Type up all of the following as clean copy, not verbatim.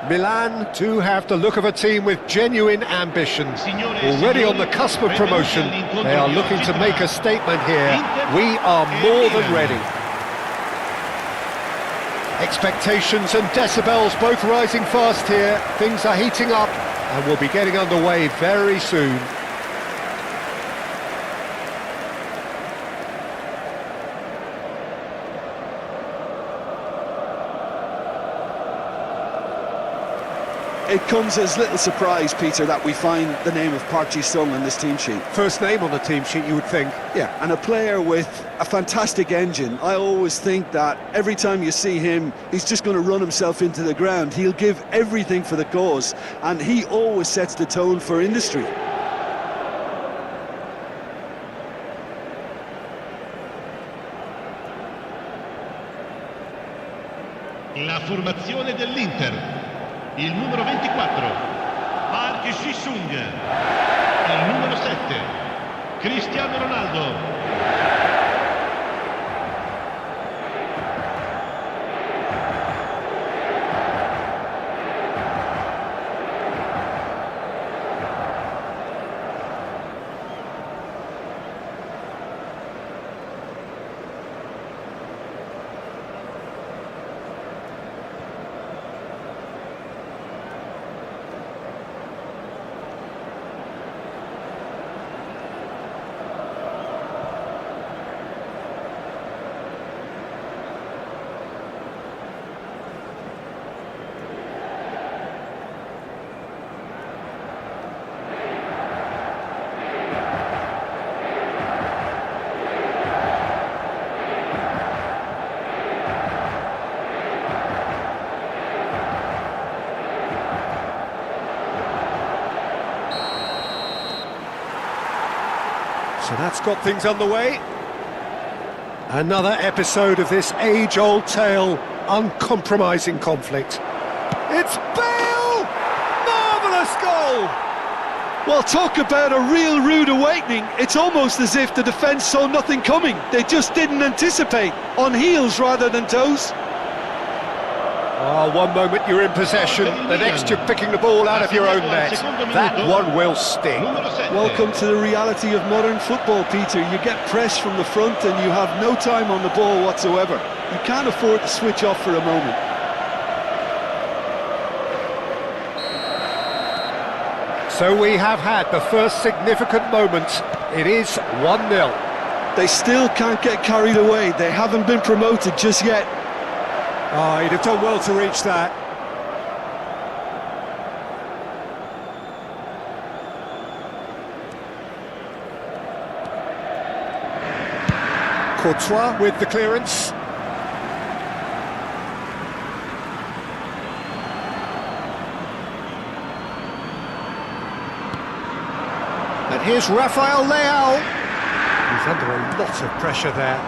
Milan do have the look of a team with genuine ambition. Already on the cusp of promotion, they are looking to make a statement here. We are more than ready. Expectations and decibels both rising fast here. Things are heating up and will be getting underway very soon. It comes as little surprise, Peter, that we find the name of Park Ji-sung on this team sheet. First name on the team sheet, you would think. Yeah, and a player with a fantastic engine. I always think that every time you see him, he's just going to run himself into the ground. He'll give everything for the cause, and he always sets the tone for industry. La formazione dell'Inter. Il numero 24, Park Ji-sung. Il numero 7, Cristiano Ronaldo. So that's got things underway. Another episode of this age-old tale, uncompromising conflict. It's Bale! Marvellous goal! Well, talk about a real rude awakening. It's almost as if the defence saw nothing coming. They just didn't anticipate, on heels rather than toes. Oh, one moment you're in possession, the next you're picking the ball out of your own net. That one will sting. Welcome to the reality of modern football, Peter. You get press from the front and you have no time on the ball whatsoever. You can't afford to switch off for a moment. So we have had the first significant moment. It is 1-0. They still can't get carried away. They haven't been promoted just yet. Oh, he'd have done well to reach that. Courtois with the clearance. And here's Rafael Leao. He's under a lot of pressure there.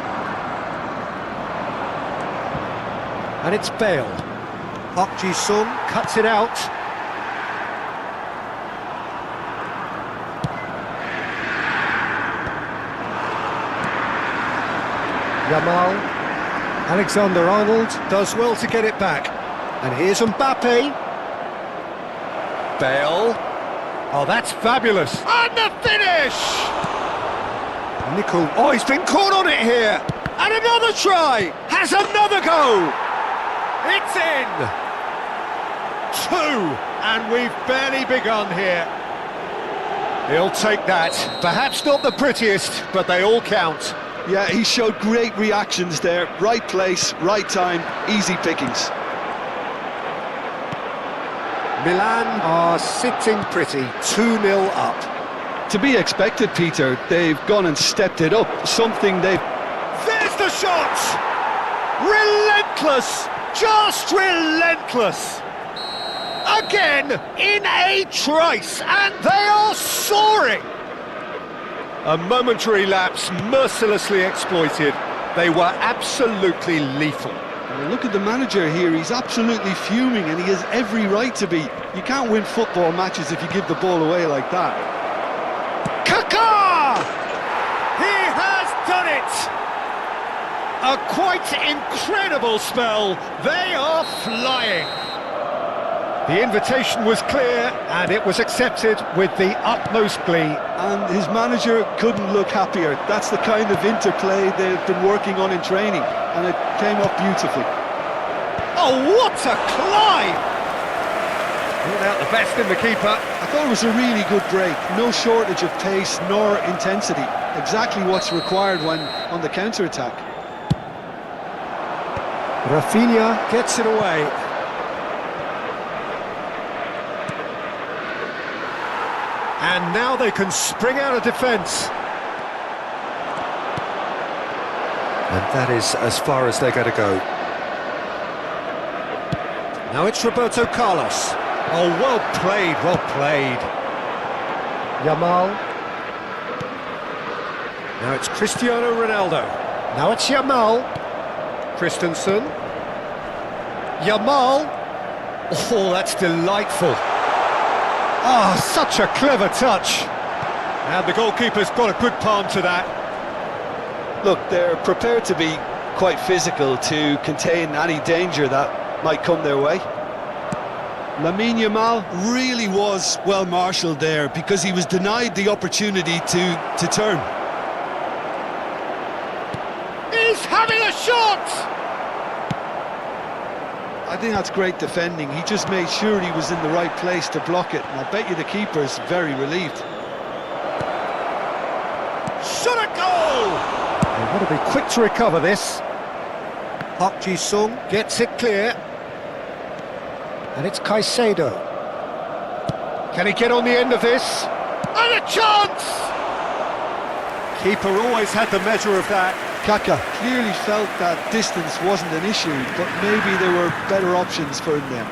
And it's Bale. Park Ji-sung cuts it out. Yamal. Alexander-Arnold does well to get it back. And here's Mbappe. Bale. Oh, that's fabulous. And the finish! Nickel. Oh, he's been caught on it here. And another try. Has another go. It's in! 2, and we've barely begun here. He'll take that. Perhaps not the prettiest, but they all count. Yeah, he showed great reactions there. Right place, right time, easy pickings. Milan are sitting pretty, 2-0 up. To be expected, Peter. They've gone and stepped it up. Something they've... There's the shot! Relentless! Just relentless! Again, in a trice, and they are soaring! A momentary lapse mercilessly exploited. They were absolutely lethal. Well, look at the manager here, he's absolutely fuming and he has every right to be. You can't win football matches if you give the ball away like that. Kaká! He has done it! A quite incredible spell. They are flying. The invitation was clear, and it was accepted with the utmost glee. And his manager couldn't look happier. That's the kind of interplay they've been working on in training, and it came off beautifully. Oh, what a climb! Brought out the best in the keeper. I thought it was a really good break. No shortage of pace nor intensity. Exactly what's required when on the counter-attack. Rafinha gets it away. And now they can spring out of defence. And that is as far as they're going to go. Now it's Roberto Carlos. Oh, well played, well played. Yamal. Now it's Cristiano Ronaldo. Now it's Yamal. Christensen. Yamal. Oh, that's delightful. Ah, such a clever touch. And the goalkeeper's got a good palm to that. Look, they're prepared to be quite physical to contain any danger that might come their way. Lamine Yamal really was well marshalled there because he was denied the opportunity to turn. He's having a shot! I think that's great defending. He just made sure he was in the right place to block it, and I bet you the keeper's very relieved. Shot a goal! They want to be quick to recover this. Park Ji-sung gets it clear. And it's Caicedo. Can he get on the end of this? And a chance! Keeper always had the measure of that. Kaka clearly felt that distance wasn't an issue, but maybe there were better options for him then.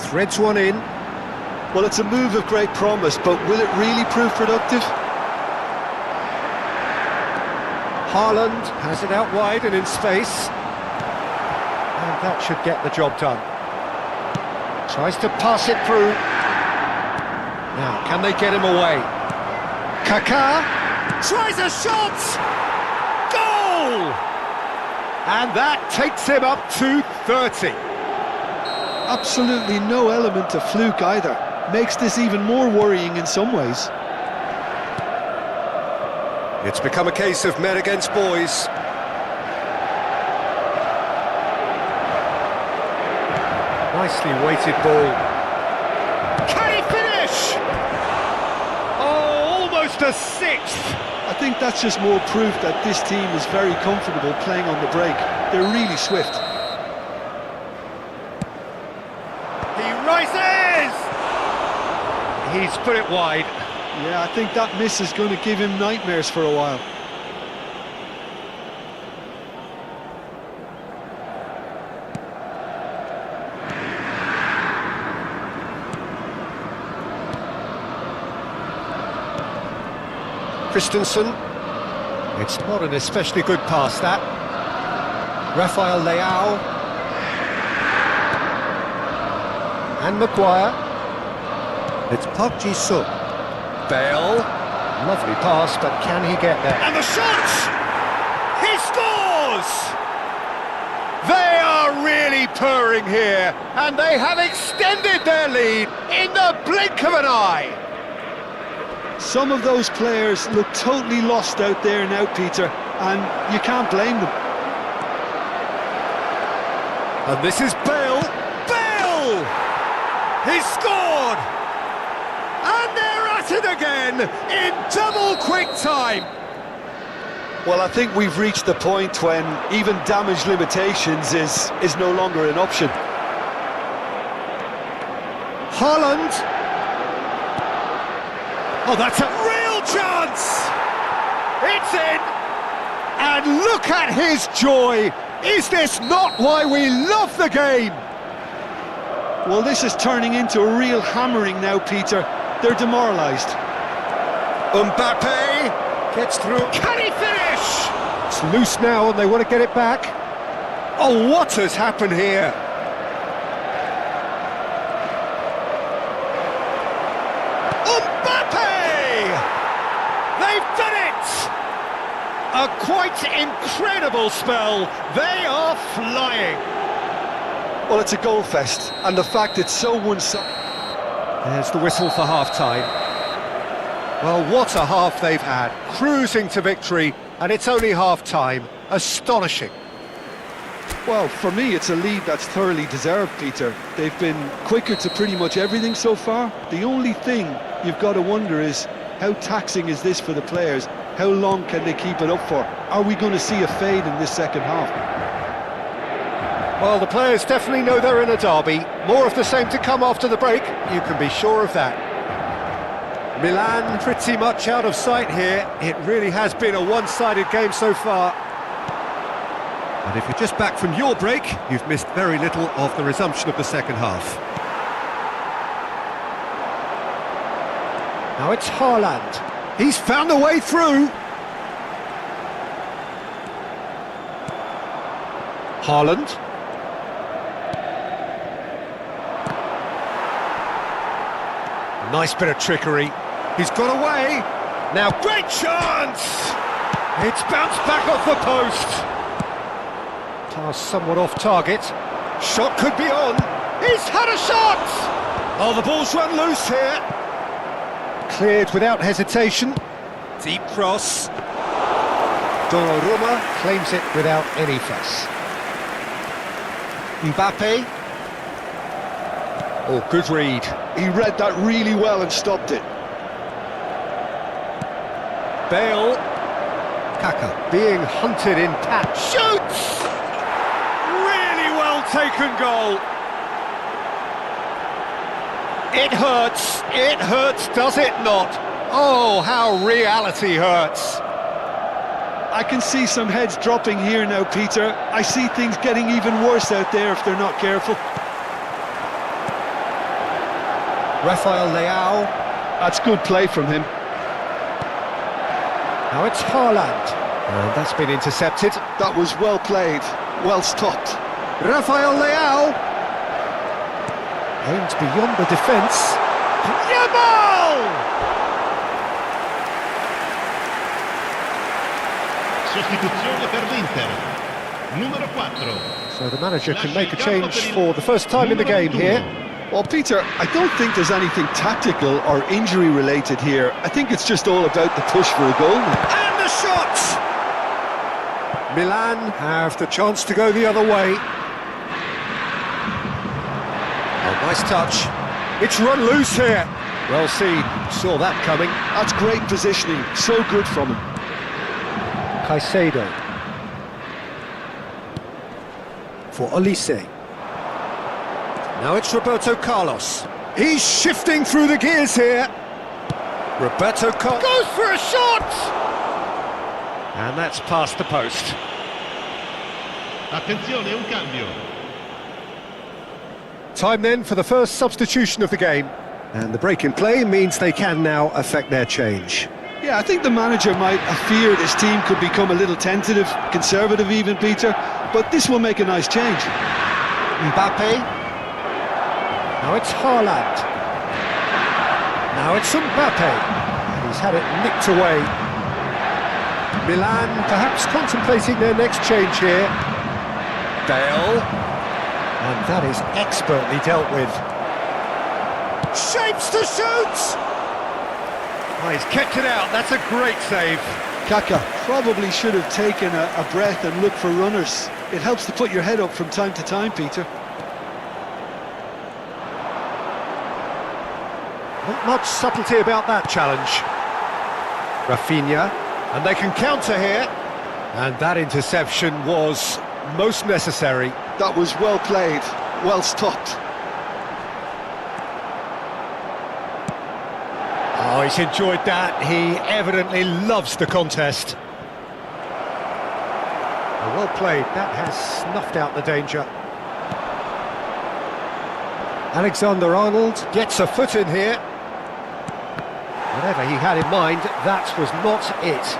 Threads one in. Well, it's a move of great promise, but will it really prove productive? Haaland has it out wide and in space. And that should get the job done. Tries to pass it through. Now, can they get him away? Kaká tries a shot! Goal! And that takes him up to 30. Absolutely no element of fluke either. Makes this even more worrying in some ways. It's become a case of men against boys. Nicely weighted ball. Can he finish? Oh, almost a sixth. I think that's just more proof that this team is very comfortable playing on the break. They're really swift. He rises! He's put it wide. Yeah, I think that miss is going to give him nightmares for a while. Christensen. It's not an especially good pass, that. Rafael Leao. And Maguire. It's Park Ji-sung. Bale. Lovely pass, but can he get there? And the shot! He scores! They are really purring here, and they have extended their lead in the blink of an eye. Some of those players look totally lost out there now, Peter, and you can't blame them. And this is Bale. Bale! He scored! And they're at it again in double quick time. Well, I think we've reached the point when even damage limitations is no longer an option. Haaland. Oh, that's a real chance! It's in! And look at his joy! Is this not why we love the game? Well, this is turning into a real hammering now, Peter. They're demoralised. Mbappe gets through. Can he finish? It's loose now and they want to get it back. Oh, what has happened here? They've done it! A quite incredible spell. They are flying. Well, it's a goal fest, and the fact it's so one-sided. There's the whistle for half-time. Well, what a half they've had. Cruising to victory, and it's only half-time. Astonishing. Well, for me, it's a lead that's thoroughly deserved, Peter. They've been quicker to pretty much everything so far. The only thing you've got to wonder is, how taxing is this for the players? How long can they keep it up for? Are we going to see a fade in this second half? Well, the players definitely know they're in a derby. More of the same to come after the break, you can be sure of that. Milan pretty much out of sight here. It really has been a one-sided game so far. And if you're just back from your break, you've missed very little of the resumption of the second half. Now it's Haaland. He's found a way through. Haaland. Nice bit of trickery. He's got away. Now, great chance! It's bounced back off the post. Pass somewhat off target. Shot could be on. He's had a shot! Oh, the ball's run loose here. Cleared without hesitation. Deep cross. Donnarumma claims it without any fuss. Mbappe. Oh, good read. He read that really well and stopped it. Bale. Kaka being hunted in pat. Shoots! Really well taken goal. It hurts, does it not? Oh, how reality hurts. I can see some heads dropping here now, Peter. I see things getting even worse out there if they're not careful. Rafael Leao. That's good play from him. Now it's Haaland. And that's been intercepted. That was well played, well stopped. Rafael Leao. Aimed beyond the defence. Yamal! Sostituzione per l'Inter. Numero 4. So the manager can make a change for the first time in the game here. Well, Peter, I don't think there's anything tactical or injury related here. I think it's just all about the push for a goal now. And the shot! Milan have the chance to go the other way. Oh, nice touch. It's run loose here. Well seen, saw that coming. That's great positioning, so good from him. Caicedo. For Olise. Now it's Roberto Carlos. He's shifting through the gears here. Roberto Carlos goes for a shot! And that's past the post. Attenzione, un cambio. Time then for the first substitution of the game. And the break in play means they can now affect their change. Yeah, I think the manager might have feared his team could become a little tentative, conservative even, Peter, but this will make a nice change. Mbappe. Now it's Haaland. Now it's Mbappe. And he's had it nicked away. Milan perhaps contemplating their next change here. Bale. And that is expertly dealt with. Shapes to shoot! Oh, he's kept it out, that's a great save. Kaka probably should have taken a breath and looked for runners. It helps to put your head up from time to time, Peter. Not much subtlety about that challenge. Rafinha, and they can counter here. And that interception was most necessary. That was well played, well stopped. Oh, he's enjoyed that. He evidently loves the contest. Oh, well played. That has snuffed out the danger. Alexander-Arnold gets a foot in here. Whatever he had in mind, that was not it.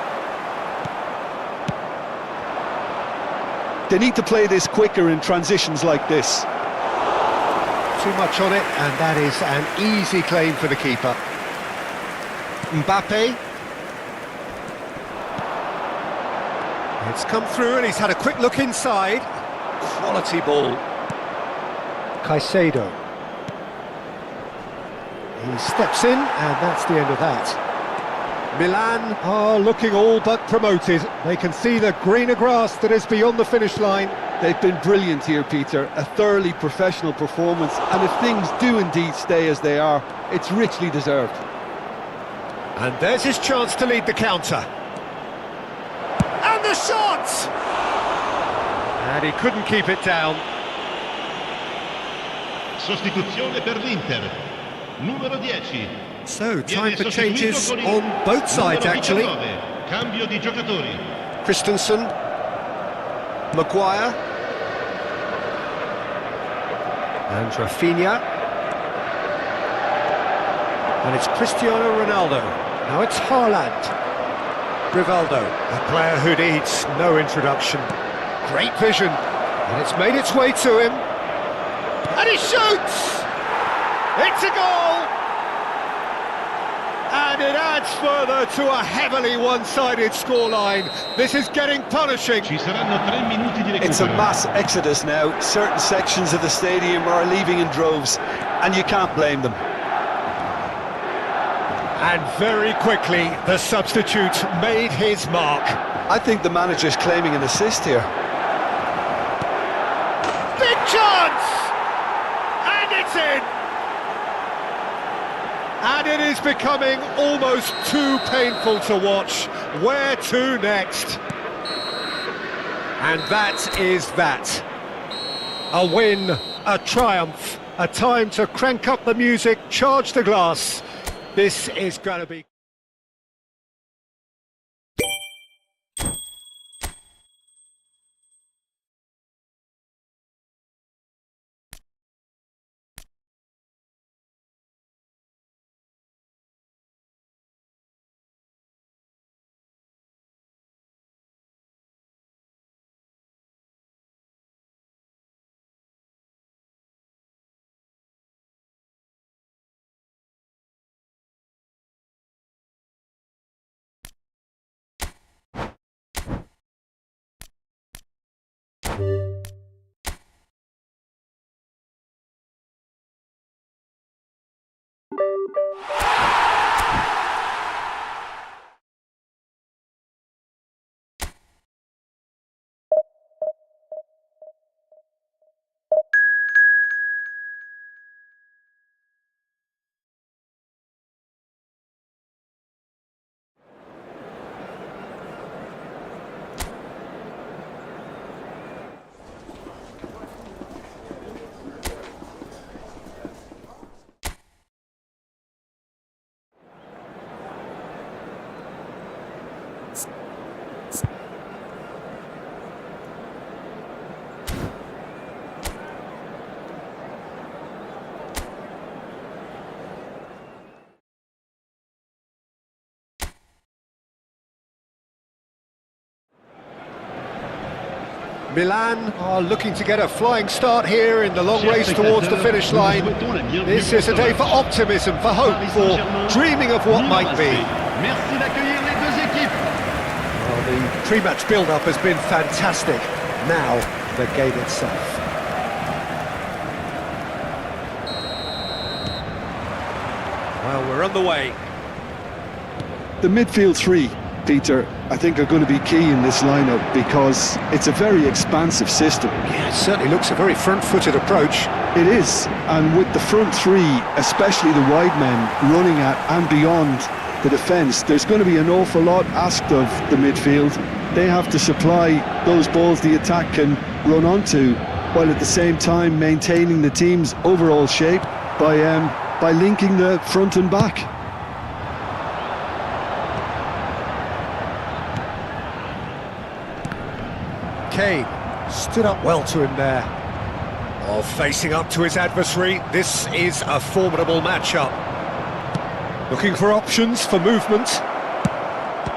They need to play this quicker in transitions like this. Too much on it, and that is an easy claim for the keeper. Mbappe. It's come through and he's had a quick look inside. Quality ball. Caicedo. He steps in, and that's the end of that. Milan are looking all but promoted. They can see the greener grass that is beyond the finish line. They've been brilliant here, Peter. A thoroughly professional performance, and if things do indeed stay as they are, it's richly deserved. And there's his chance to lead the counter. And the shot! And he couldn't keep it down. Sostituzione per l'Inter. Numero 10. So, time for changes on both sides, actually. Cambio di giocatori. Christensen. Maguire. And Rafinha. And it's Cristiano Ronaldo. Now it's Haaland. Rivaldo, a player who needs no introduction. Great vision. And it's made its way to him. And he shoots! It's a goal! And it adds further to a heavily one-sided scoreline. This is getting punishing. Ci saranno 3 minuti di recupero. It's a mass exodus now. Certain sections of the stadium are leaving in droves, and you can't blame them. And very quickly, the substitute made his mark. I think the manager's claiming an assist here. Big chance! And it's in! And it is becoming almost too painful to watch. Where to next? And that is that. A win, a triumph, a time to crank up the music, charge the glass. This is going to be... Milan are looking to get a flying start here in the long race towards the finish line. This is a day for optimism, for hope, for dreaming of what might be. Well, the pre-match build-up has been fantastic. Now, the game itself. Well, we're on the way. The midfield three, Peter, I think are going to be key in this lineup because it's a very expansive system. Yeah, it certainly looks a very front-footed approach. It is, and with the front three, especially the wide men, running at and beyond the defence, there's going to be an awful lot asked of the midfield. They have to supply those balls the attack can run onto, while at the same time maintaining the team's overall shape by linking the front and back. Kane stood up well to him there. Oh, facing up to his adversary, this is a formidable matchup. Looking for options for movement.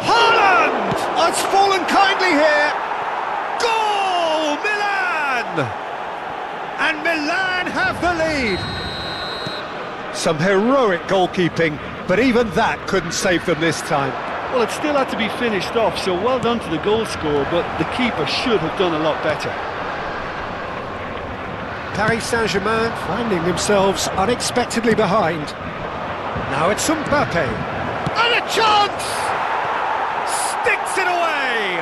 Haaland! Has fallen kindly here. Goal! Milan! And Milan have the lead. Some heroic goalkeeping, but even that couldn't save them this time. Well, it still had to be finished off, so well done to the goal scorer, but the keeper should have done a lot better. Paris Saint-Germain finding themselves unexpectedly behind. Now it's Mbappe. And a chance! Sticks it away!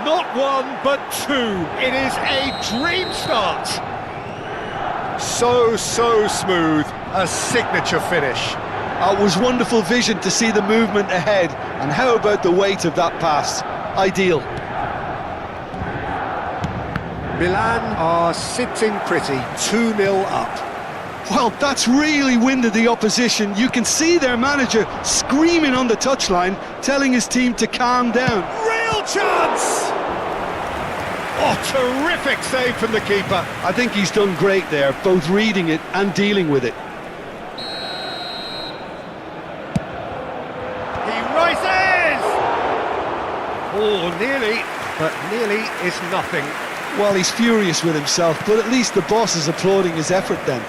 Not one, but two. It is a dream start. So smooth. A signature finish. It was wonderful vision to see the movement ahead, and how about the weight of that pass? Ideal. Milan are sitting pretty, 2-0 up. Well, that's really winded the opposition. You can see their manager screaming on the touchline, telling his team to calm down. Real chance! Oh, terrific save from the keeper. I think he's done great there, both reading it and dealing with it. Oh, nearly, but nearly is nothing. Well, he's furious with himself, but at least the boss is applauding his effort then.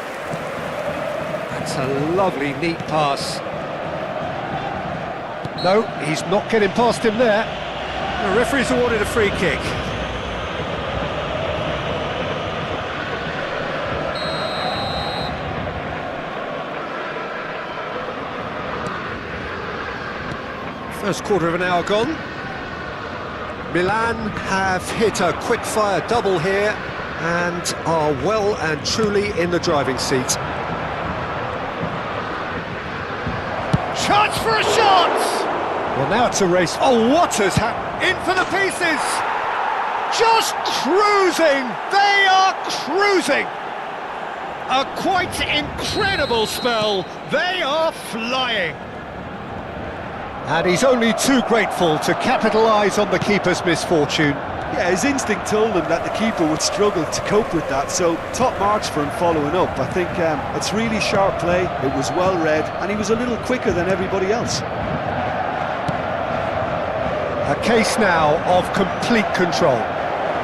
That's a lovely, neat pass. No, he's not getting past him there. The referee's awarded a free kick. First quarter of an hour gone. Milan have hit a quick-fire double here and are well and truly in the driving seat. Chance for a shot! Well, now it's a race. Oh, what has happened? In for the pieces! Just cruising! They are cruising! A quite incredible spell. They are flying. And he's only too grateful to capitalise on the keeper's misfortune. Yeah, his instinct told him that the keeper would struggle to cope with that, so top marks for him following up. I think it's really sharp play, it was well read, and he was a little quicker than everybody else. A case now of complete control.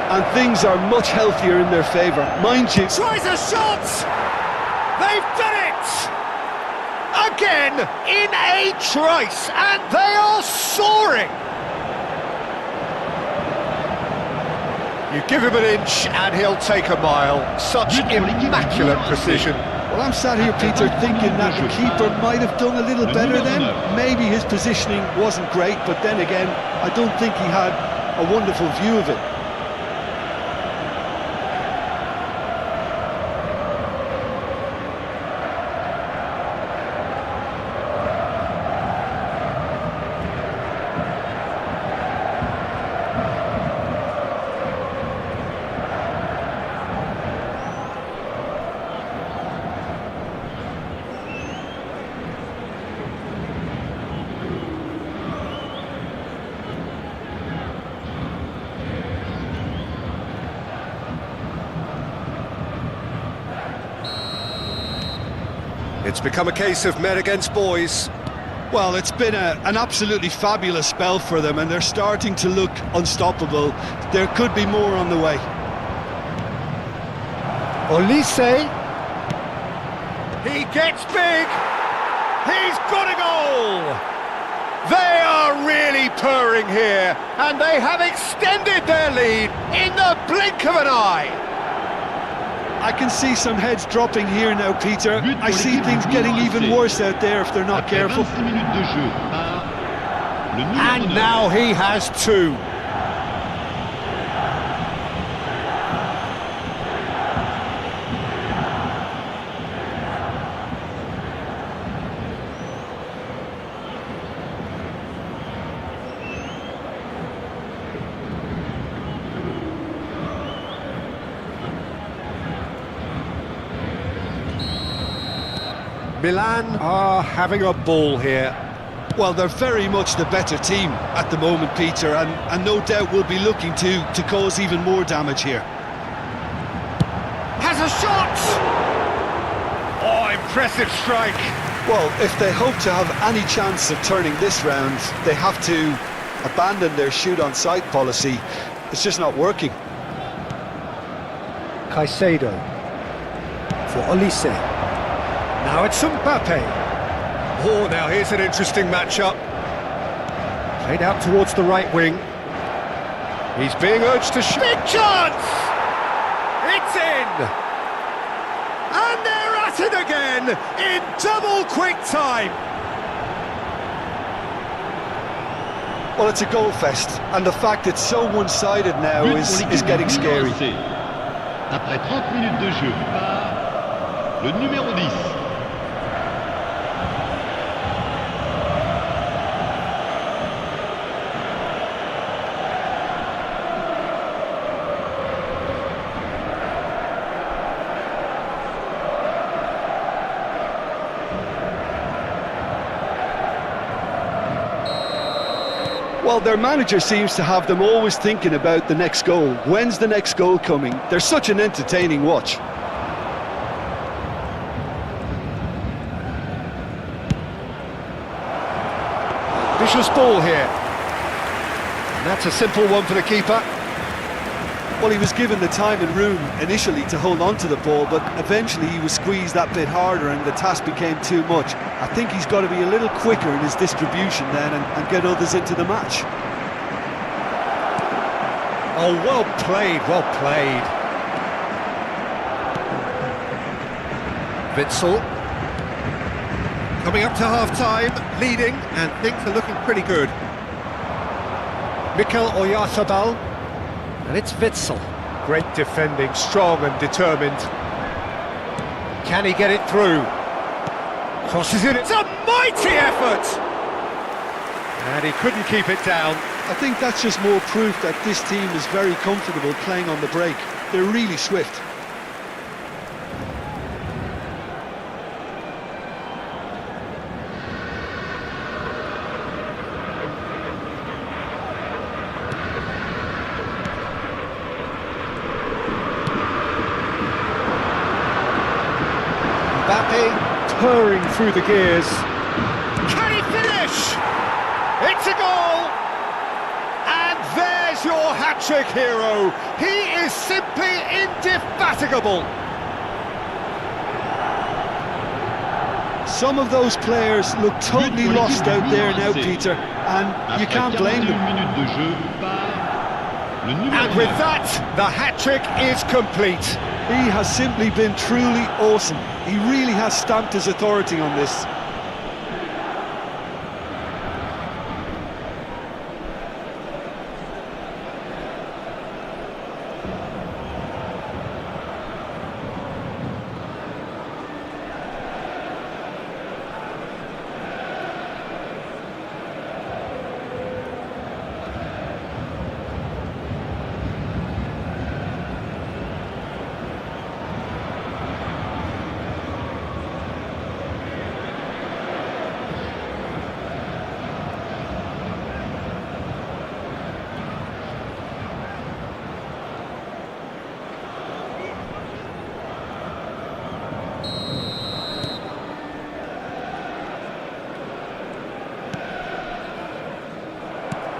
And things are much healthier in their favour. Mind you... Tries a shot! They've done it! Again, in a trice, and they are soaring! You give him an inch and he'll take a mile. Such immaculate precision. Well, I'm sat here, Peter, thinking that the keeper might have done a little better then. Maybe his positioning wasn't great, but then again, I don't think he had a wonderful view of it. It's become a case of men against boys. Well, it's been an absolutely fabulous spell for them, and they're starting to look unstoppable. There could be more on the way. Olise. He gets big. He's got a goal. They are really purring here, and they have extended their lead in the blink of an eye. I can see some heads dropping here now, Peter. I see things getting even worse out there if they're not careful. And now he has two. Milan are having a ball here. Well, they're very much the better team at the moment, Peter, and no doubt will be looking to cause even more damage here. Has a shot! Oh, impressive strike. Well, if they hope to have any chance of turning this round, they have to abandon their shoot-on-sight policy. It's just not working. Caicedo for Olise. Now it's Mbappe. Oh, now here's an interesting matchup. Played out towards the right wing. He's being urged to shoot. Big chance! It's in! And they're at it again in double quick time. Well, it's a goal fest, and the fact it's so one-sided now is getting scary. Après 30 minutes de jeu par le numéro 10. Well, their manager seems to have them always thinking about the next goal. When's the next goal coming? They're such an entertaining watch. Vicious ball here. And that's a simple one for the keeper. Well, he was given the time and room initially to hold on to the ball, but eventually he was squeezed that bit harder and the task became too much. I think he's got to be a little quicker in his distribution then and get others into the match. Oh, well played, well played. Witsel. Coming up to half-time, leading, and things are looking pretty good. Mikel Oyarzabal. And it's Witsel. Great defending, strong and determined. Can he get it through? Crosses it. It's a mighty effort! And he couldn't keep it down. I think that's just more proof that this team is very comfortable playing on the break. They're really swift. Mbappe purring through the gears. Can he finish? It's a goal! And there's your hat-trick hero. He is simply indefatigable. Some of those players look totally lost out there now, Peter, and you can't blame them. And with that, the hat-trick is complete. He has simply been truly awesome. He really has stamped his authority on this.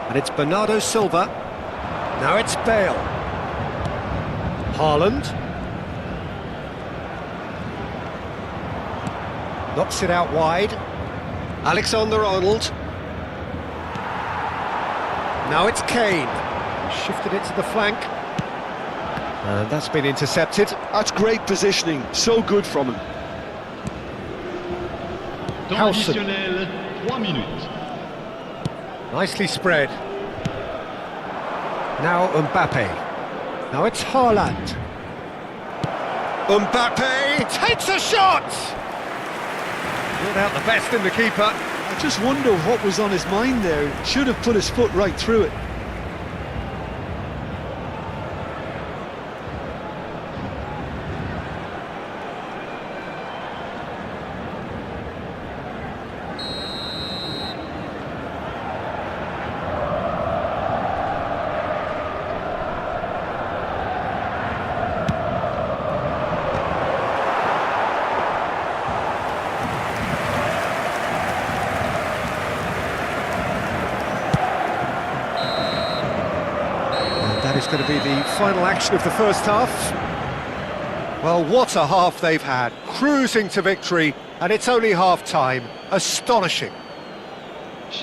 And it's Bernardo Silva. Now it's Bale. Haaland. Knocks it out wide. Alexander-Arnold. Now it's Kane. Shifted it to the flank. And that's been intercepted. That's great positioning. So good from him. Temps additionnel, 3 minutes. Nicely spread. Now Mbappe. Now it's Haaland. Mbappe takes a shot! Brought out the best in the keeper. I just wonder what was on his mind there. Should have put his foot right through it. It's going to be the final action of the first half. Well, what a half they've had. Cruising to victory, and it's only half-time. Astonishing.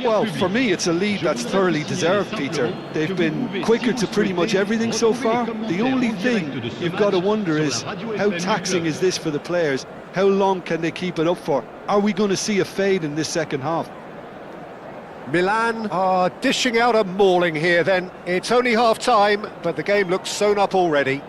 Well, for me, it's a lead that's thoroughly deserved, Peter. They've been quicker to pretty much everything so far. The only thing you've got to wonder is, how taxing is this for the players? How long can they keep it up for? Are we going to see a fade in this second half? Milan are dishing out a mauling here then. It's only half-time, but the game looks sewn up already.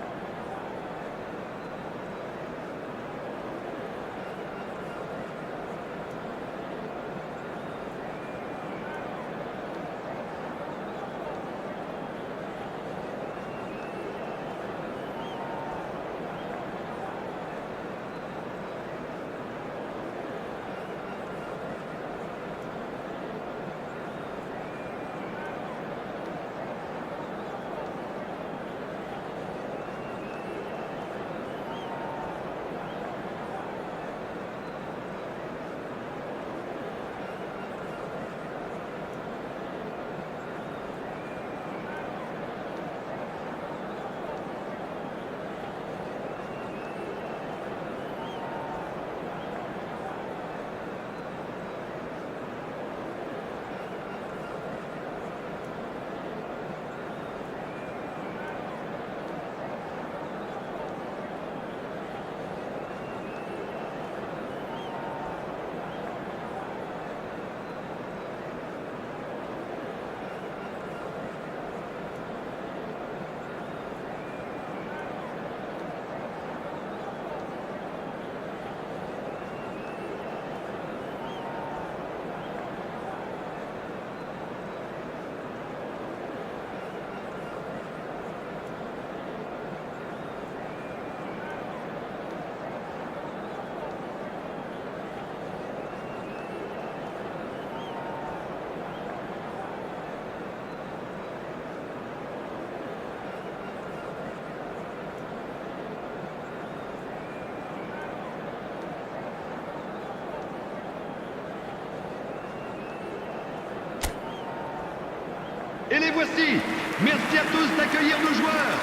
Et les voici. Merci à tous d'accueillir nos joueurs.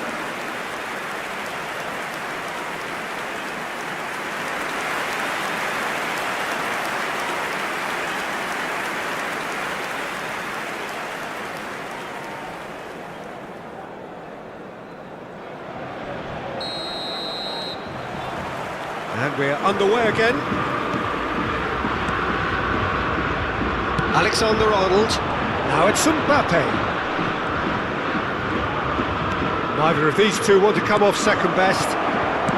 And we're underway again. Alexander-Arnold. Now it's Mbappe. Neither of these two want to come off second best.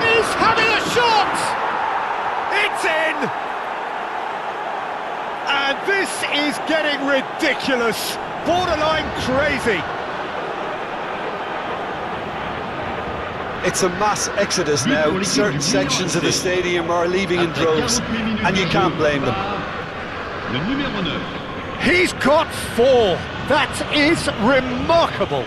He's having a shot! It's in! And this is getting ridiculous. Borderline crazy. It's a mass exodus now. Certain sections of the stadium are leaving in droves, and you can't blame them. Le numéro 9. He's got 4. That is remarkable.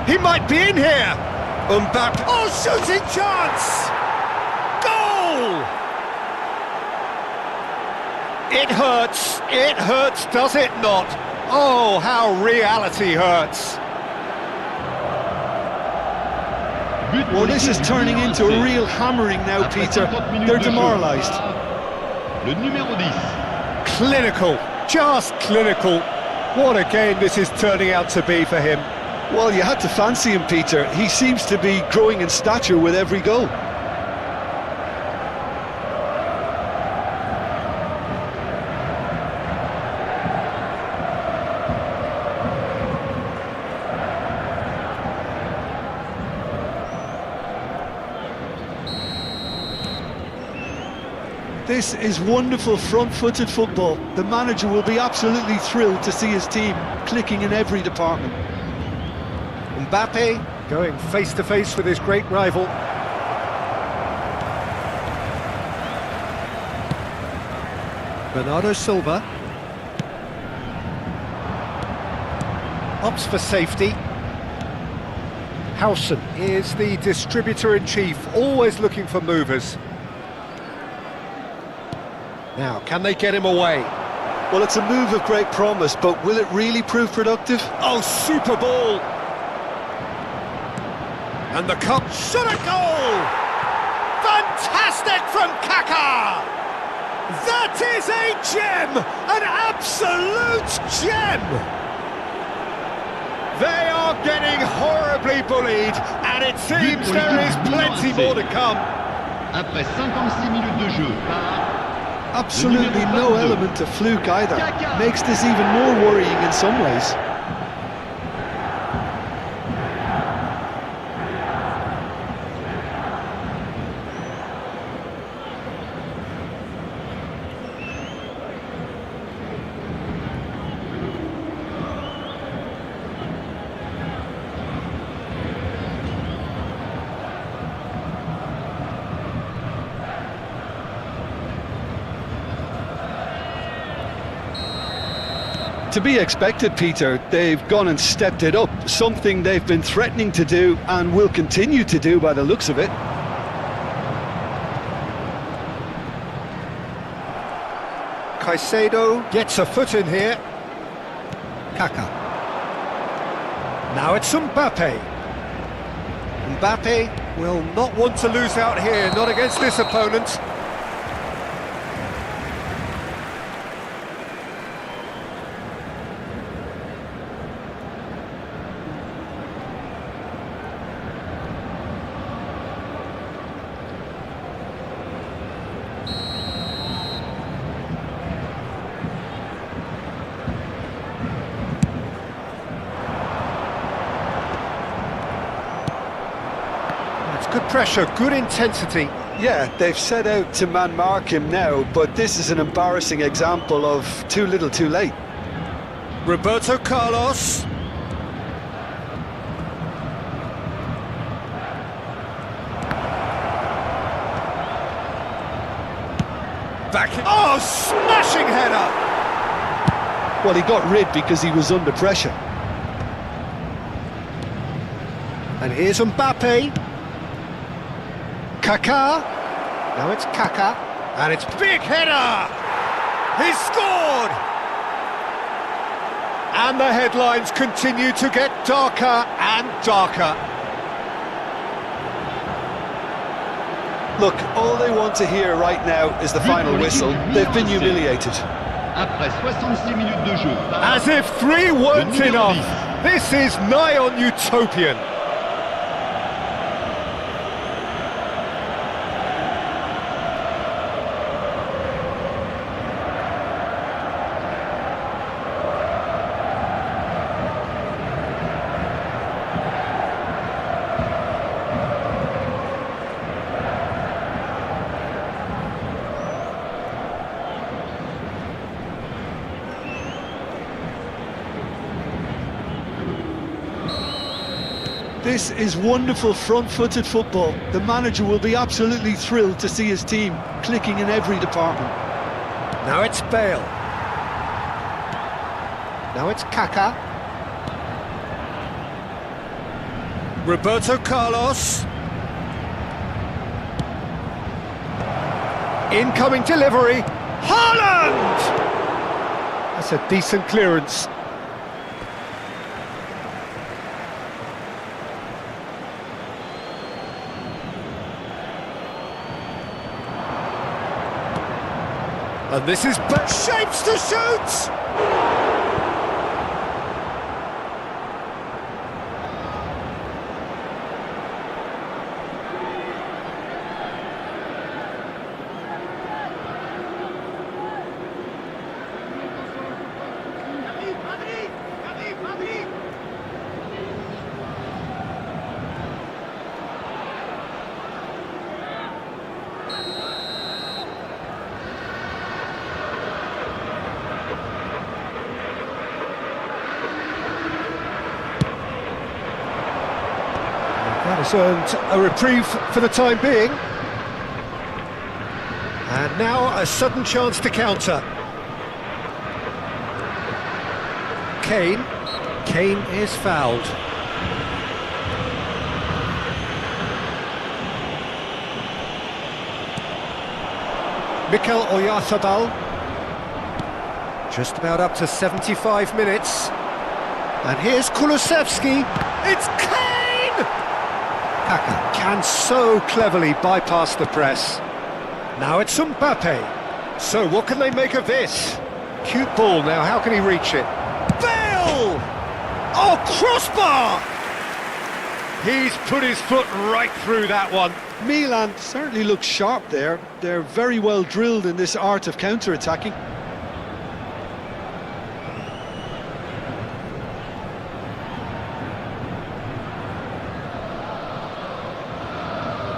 He might be in here. Mbappe. Oh, shooting chance! Goal! It hurts, does it not? Oh, how reality hurts. Well, this is turning into a real hammering now, Peter. They're demoralised. Le numéro 10. Clinical, just clinical. What a game this is turning out to be for him. Well, you had to fancy him, Peter. He seems to be growing in stature with every goal. This is wonderful front-footed football. The manager will be absolutely thrilled to see his team clicking in every department. Mbappe going face-to-face with his great rival. Bernardo Silva. Opts for safety. Howson is the distributor-in-chief, always looking for movers. Now, can they get him away? Well, it's a move of great promise, but will it really prove productive? Oh, super ball! And the cup shot a goal! Fantastic from Kaka! That is a gem! An absolute gem! They are getting horribly bullied, and it seems there is plenty more to come. Après 56 minutes de jeu par Absolutely no element of fluke either. Makes this even more worrying in some ways. To be expected, Peter. They've gone and stepped it up, something they've been threatening to do and will continue to do by the looks of it. Caicedo gets a foot in here. Kaka. Now it's Mbappe. Mbappe will not want to lose out here, not against this opponent. Good pressure, good intensity. Yeah, they've set out to man-mark him now, but this is an embarrassing example of too little too late. Roberto Carlos. Back. Oh, smashing header! Well, he got rid because he was under pressure. And here's Mbappe. Kaka, now it's Kaka, and it's big header! He's scored! And the headlines continue to get darker and darker. Look, all they want to hear right now is the final whistle. They've been humiliated. Après 66 minutes de jeu par As if 3 weren't enough, this is nigh on utopian. This is wonderful front-footed football. The manager will be absolutely thrilled to see his team clicking in every department. Now it's Bale. Now it's Kaka. Roberto Carlos. Incoming delivery. Haaland! That's a decent clearance. And this is shapes to shoot! That has earned a reprieve for the time being. And now a sudden chance to counter. Kane. Kane is fouled. Mikel Oyarzabal. Just about up to 75 minutes. And here's Kulusevski. It's Kane! Kaka can so cleverly bypass the press. Now it's Mbappe. So what can they make of this? Cute ball now, how can he reach it? Bale! Oh, crossbar! He's put his foot right through that one. Milan certainly look sharp there. They're very well drilled in this art of counter-attacking.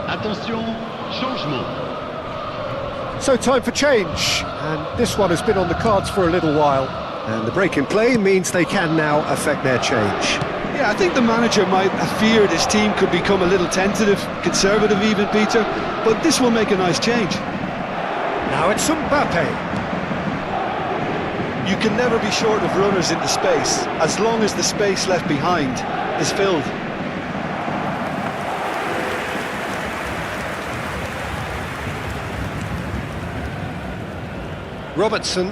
Attention, changement. So time for change, and this one has been on the cards for a little while. And the break in play means they can now affect their change. Yeah, I think the manager might have feared his team could become a little tentative, conservative even, Peter, but this will make a nice change. Now it's Mbappe. You can never be short of runners into space, as long as the space left behind is filled. Robertson.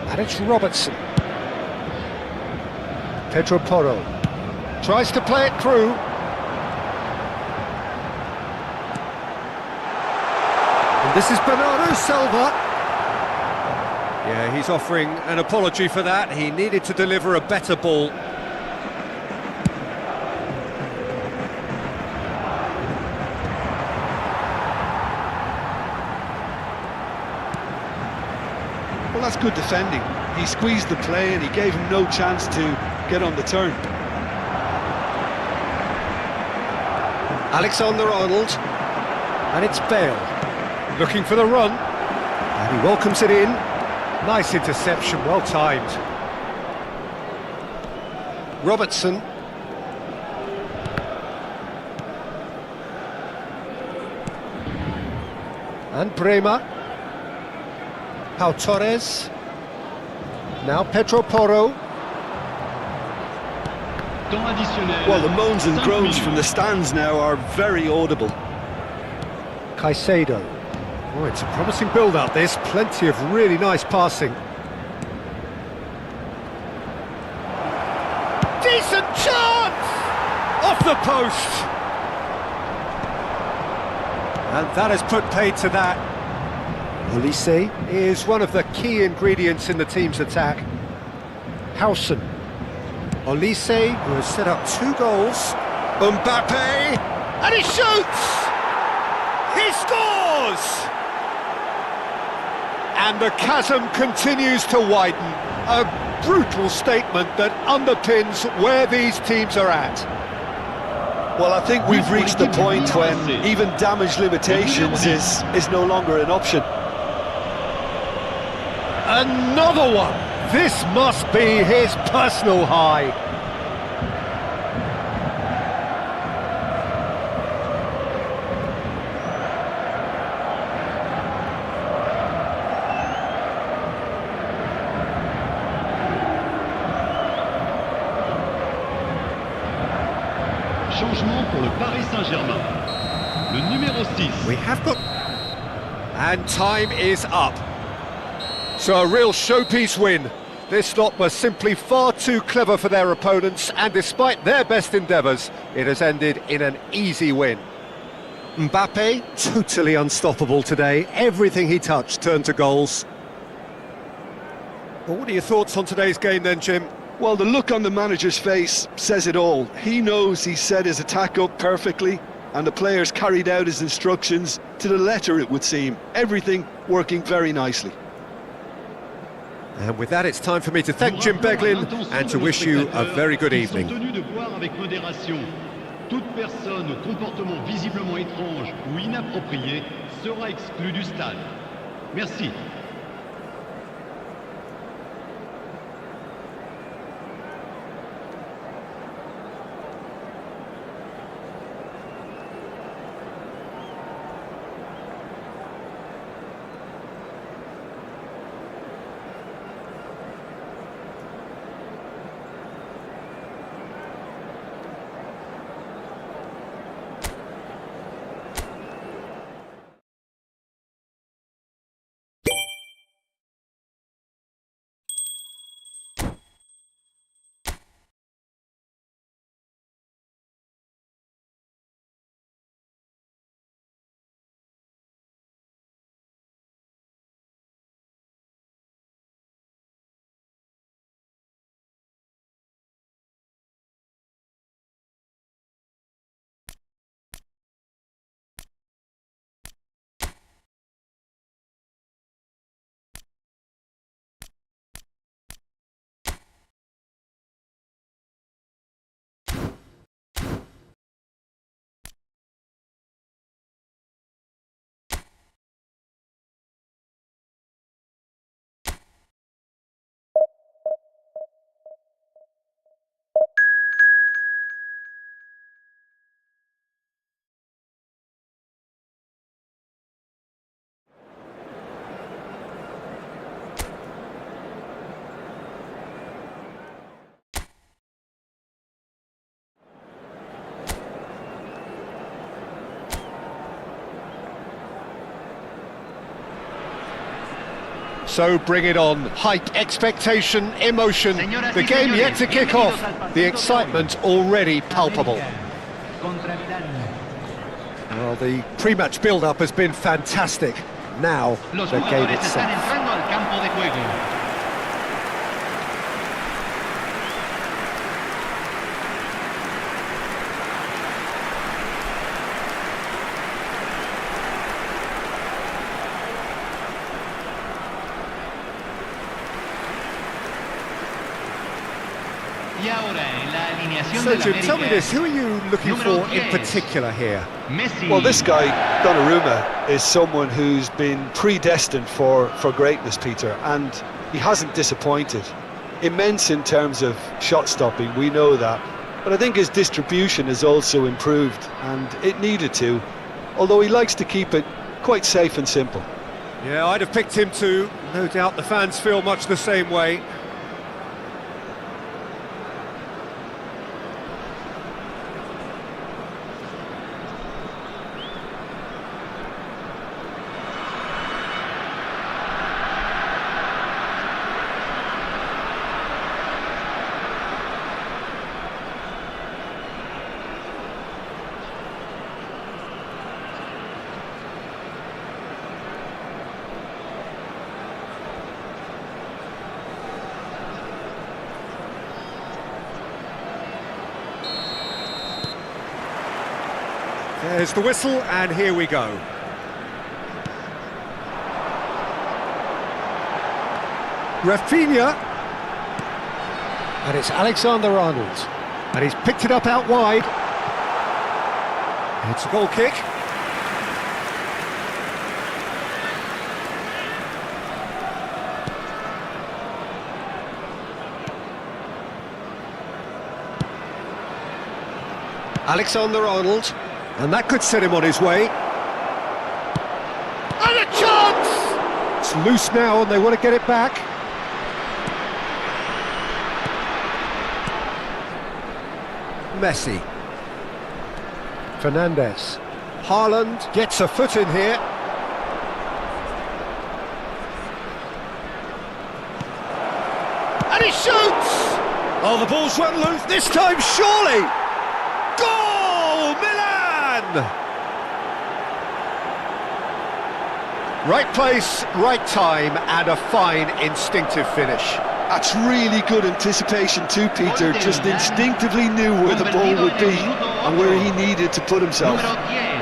And it's Robertson. Pedro Porro tries to play it through. And this is Bernardo Silva. Yeah, he's offering an apology for that. He needed to deliver a better ball. Well, that's good defending. He squeezed the play and he gave him no chance to get on the turn. Alexander-Arnold. And it's Bale. Looking for the run. And he welcomes it in. Nice interception, well timed. Robertson. And Bremer. Pau Torres. Now Pedro Porro. Well, the moans and groans from the stands now are very audible. Caicedo. Oh, it's a promising build-up, this. Plenty of really nice passing. Decent chance! Off the post! And that has put paid to that. Olise is one of the key ingredients in the team's attack. Howson. Olise, who has set up 2 goals. Mbappe! And he shoots! He scores! And the chasm continues to widen. A brutal statement that underpins where these teams are at. Well, I think we've reached the point when even damage limitations is no longer an option. Another one! This must be his personal high. Changement pour le Paris Saint-Germain. Le numéro 6. We have got... And time is up. So a real showpiece win. This lot was simply far too clever for their opponents, and despite their best endeavours, it has ended in an easy win. Mbappe, totally unstoppable today. Everything he touched turned to goals. Well, what are your thoughts on today's game then, Jim? Well, the look on the manager's face says it all. He knows he set his attack up perfectly, and the players carried out his instructions to the letter, it would seem. Everything working very nicely. And with that, it's time for me to thank Jim Beglin and to wish you a very good evening. Toute personne au comportement visiblement étrange ou inapproprié sera exclue du stade. Merci. So bring it on. Hype, expectation, emotion. Señoras The y game yet señores, to kick off. bienvenidos al partido The de excitement hoy. already palpable. Contra Milán. Well, the pre-match build-up has been fantastic. Now, Los the game jugadores están itself. entrando al campo de juego. Y ahora en la alineación So, del Jim, tell me América, this. Who are you looking Número for in 10. particular here? Messi. Well, this guy, Donnarumma, is someone who's been predestined for greatness, Peter, and he hasn't disappointed. Immense in terms of shot stopping, we know that, but I think his distribution has also improved, and it needed to, although he likes to keep it quite safe and simple. Yeah, I'd have picked him too. No doubt the fans feel much the same way. There's the whistle, and here we go. Rafinha. And it's Alexander-Arnold. And he's picked it up out wide. It's a goal kick. Alexander-Arnold. And that could set him on his way. And a chance! It's loose now and they want to get it back. Messi. Fernandes. Haaland gets a foot in here. And he shoots! Oh, the ball's run loose this time, surely! Goal! Milan! Right place, right time, and a fine instinctive finish. That's really good anticipation too, Peter. Just instinctively knew where the ball would be and where he needed to put himself. Número 10.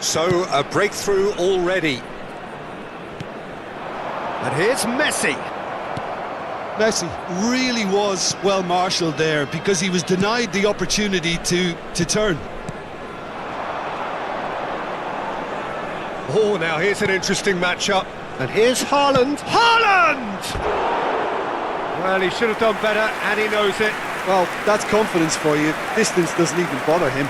So, a breakthrough already. And here's Messi. Messi really was well marshalled there because he was denied the opportunity to turn. Oh, now here's an interesting matchup. And here's Haaland. Haaland! Well, he should have done better, and he knows it. Well, that's confidence for you. Distance doesn't even bother him.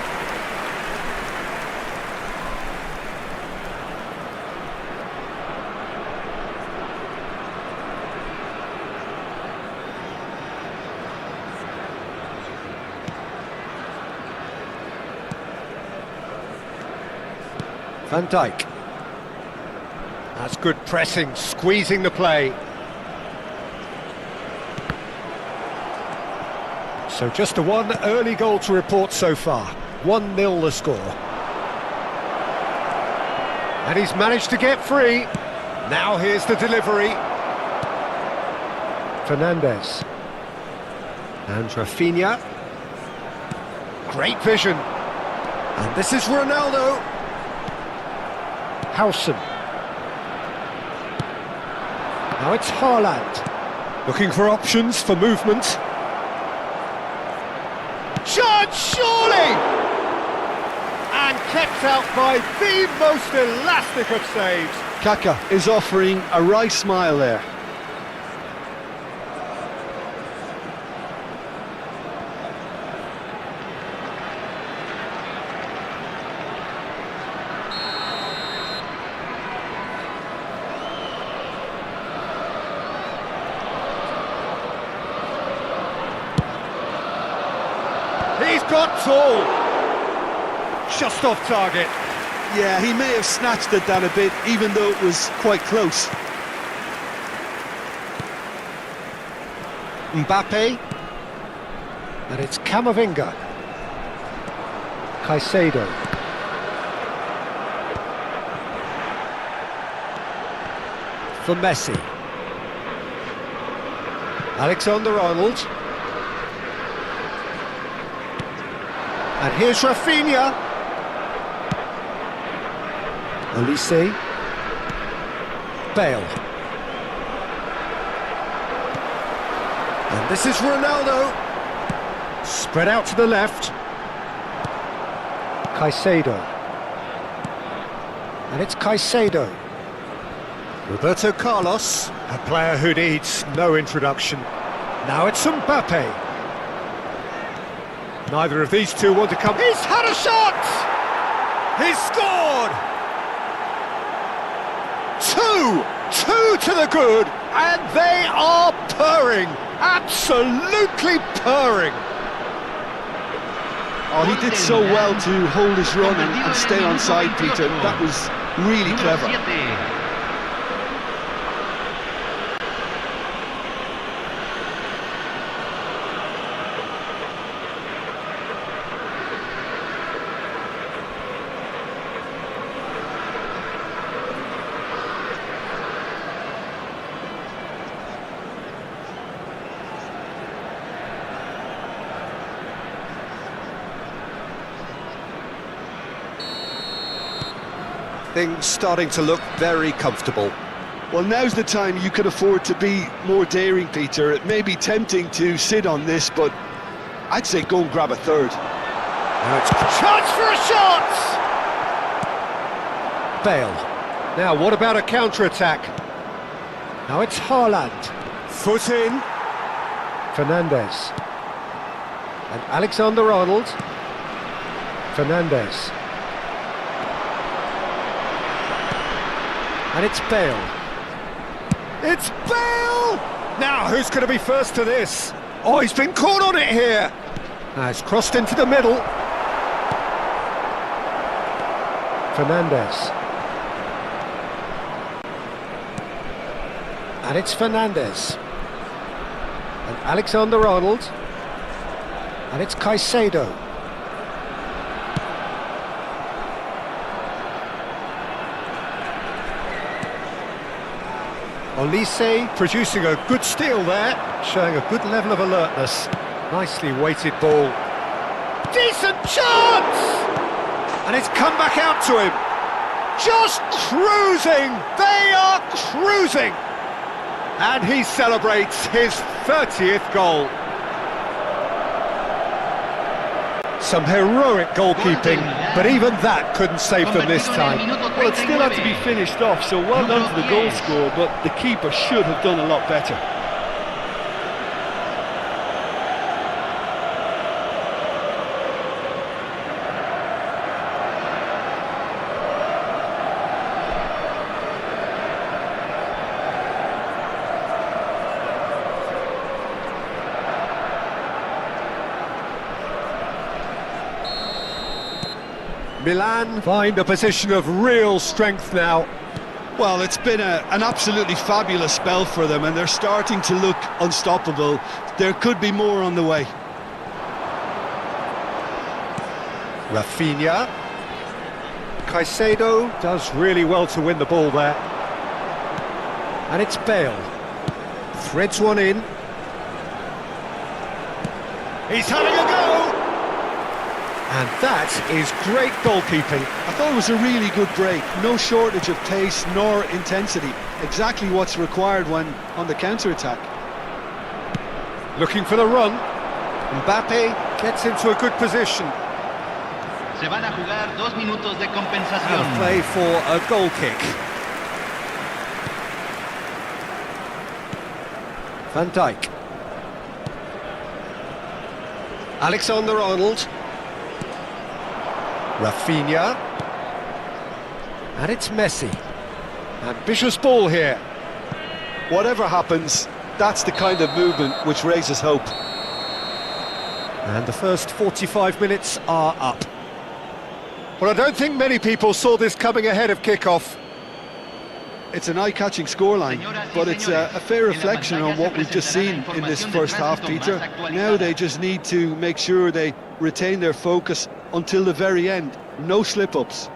Van Dijk. That's good pressing, squeezing the play. So just a one early goal to report so far. 1-0 the score. And he's managed to get free. Now here's the delivery. Fernandes. And Rafinha. Great vision. And this is Ronaldo. Howson. Now it's Haaland. Looking for options for movement. Shot, surely! And kept kept out by the most elastic of saves. Kaka is offering a wry smile there. He's got tall. Just off target. Yeah, he may have snatched at that a bit, even though it was quite close. Mbappe. And it's Camavinga. Caicedo. For Messi. Alexander-Arnold. And here's Rafinha. Olise. Bale. And this is Ronaldo. Spread out to the left. Caicedo. And it's Caicedo. Roberto Carlos, a player who needs no introduction. Now it's Mbappe. Neither of these two want to come. He's had a shot! He's scored! Two to the good, and they are purring, absolutely purring. Oh, he did so well to hold his run and stay on side, Peter. That was really clever. Things starting to look very comfortable. Well, now's the time you can afford to be more daring, Peter. It may be tempting to sit on this, but I'd say go and grab a third. Now it's chance for a shot! Bale. Now, what about a counter-attack? Now it's Haaland. Foot in. Fernandes. And Alexander-Arnold. Fernandes. And it's Bale. It's Bale! Now, who's going to be first to this? Oh, he's been caught on it here. Now, it's crossed into the middle. Fernandes. And it's Fernandes. And Alexander-Arnold. And it's Caicedo. Olise producing a good steal there, showing a good level of alertness. Nicely weighted ball. Decent chance! And it's come back out to him. Just cruising! They are cruising! And he celebrates his 30th goal. Some heroic goalkeeping, but even that couldn't save them this time. Well, it still had to be finished off, so well done to the goal scorer, but the keeper should have done a lot better. Milan find a position of real strength now. Well, it's been an absolutely fabulous spell for them, and they're starting to look unstoppable. There could be more on the way. Rafinha. Caicedo does really well to win the ball there. And it's Bale. Threads one in. He's having a go! And that is great goalkeeping. I thought it was a really good break. No shortage of pace nor intensity. Exactly what's required when on the counter-attack. Looking for the run. Mbappe gets into a good position. Se van a jugar 2 minutos de And compensación. a play for a goal kick. Van Dijk. Alexander-Arnold. Rafinha. And it's Messi. Ambitious ball here. Whatever happens, that's the kind of movement which raises hope. And the first 45 minutes are up. Well, I don't think many people saw this coming ahead of kick-off. It's an eye-catching scoreline, but it's a fair reflection on what we've just seen in this first half, Peter. Now they just need to make sure they retain their focus until the very end. No slip-ups.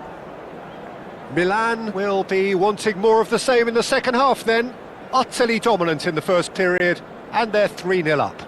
Milan will be wanting more of the same in the second half then. Utterly dominant in the first period, and they're 3-0 up.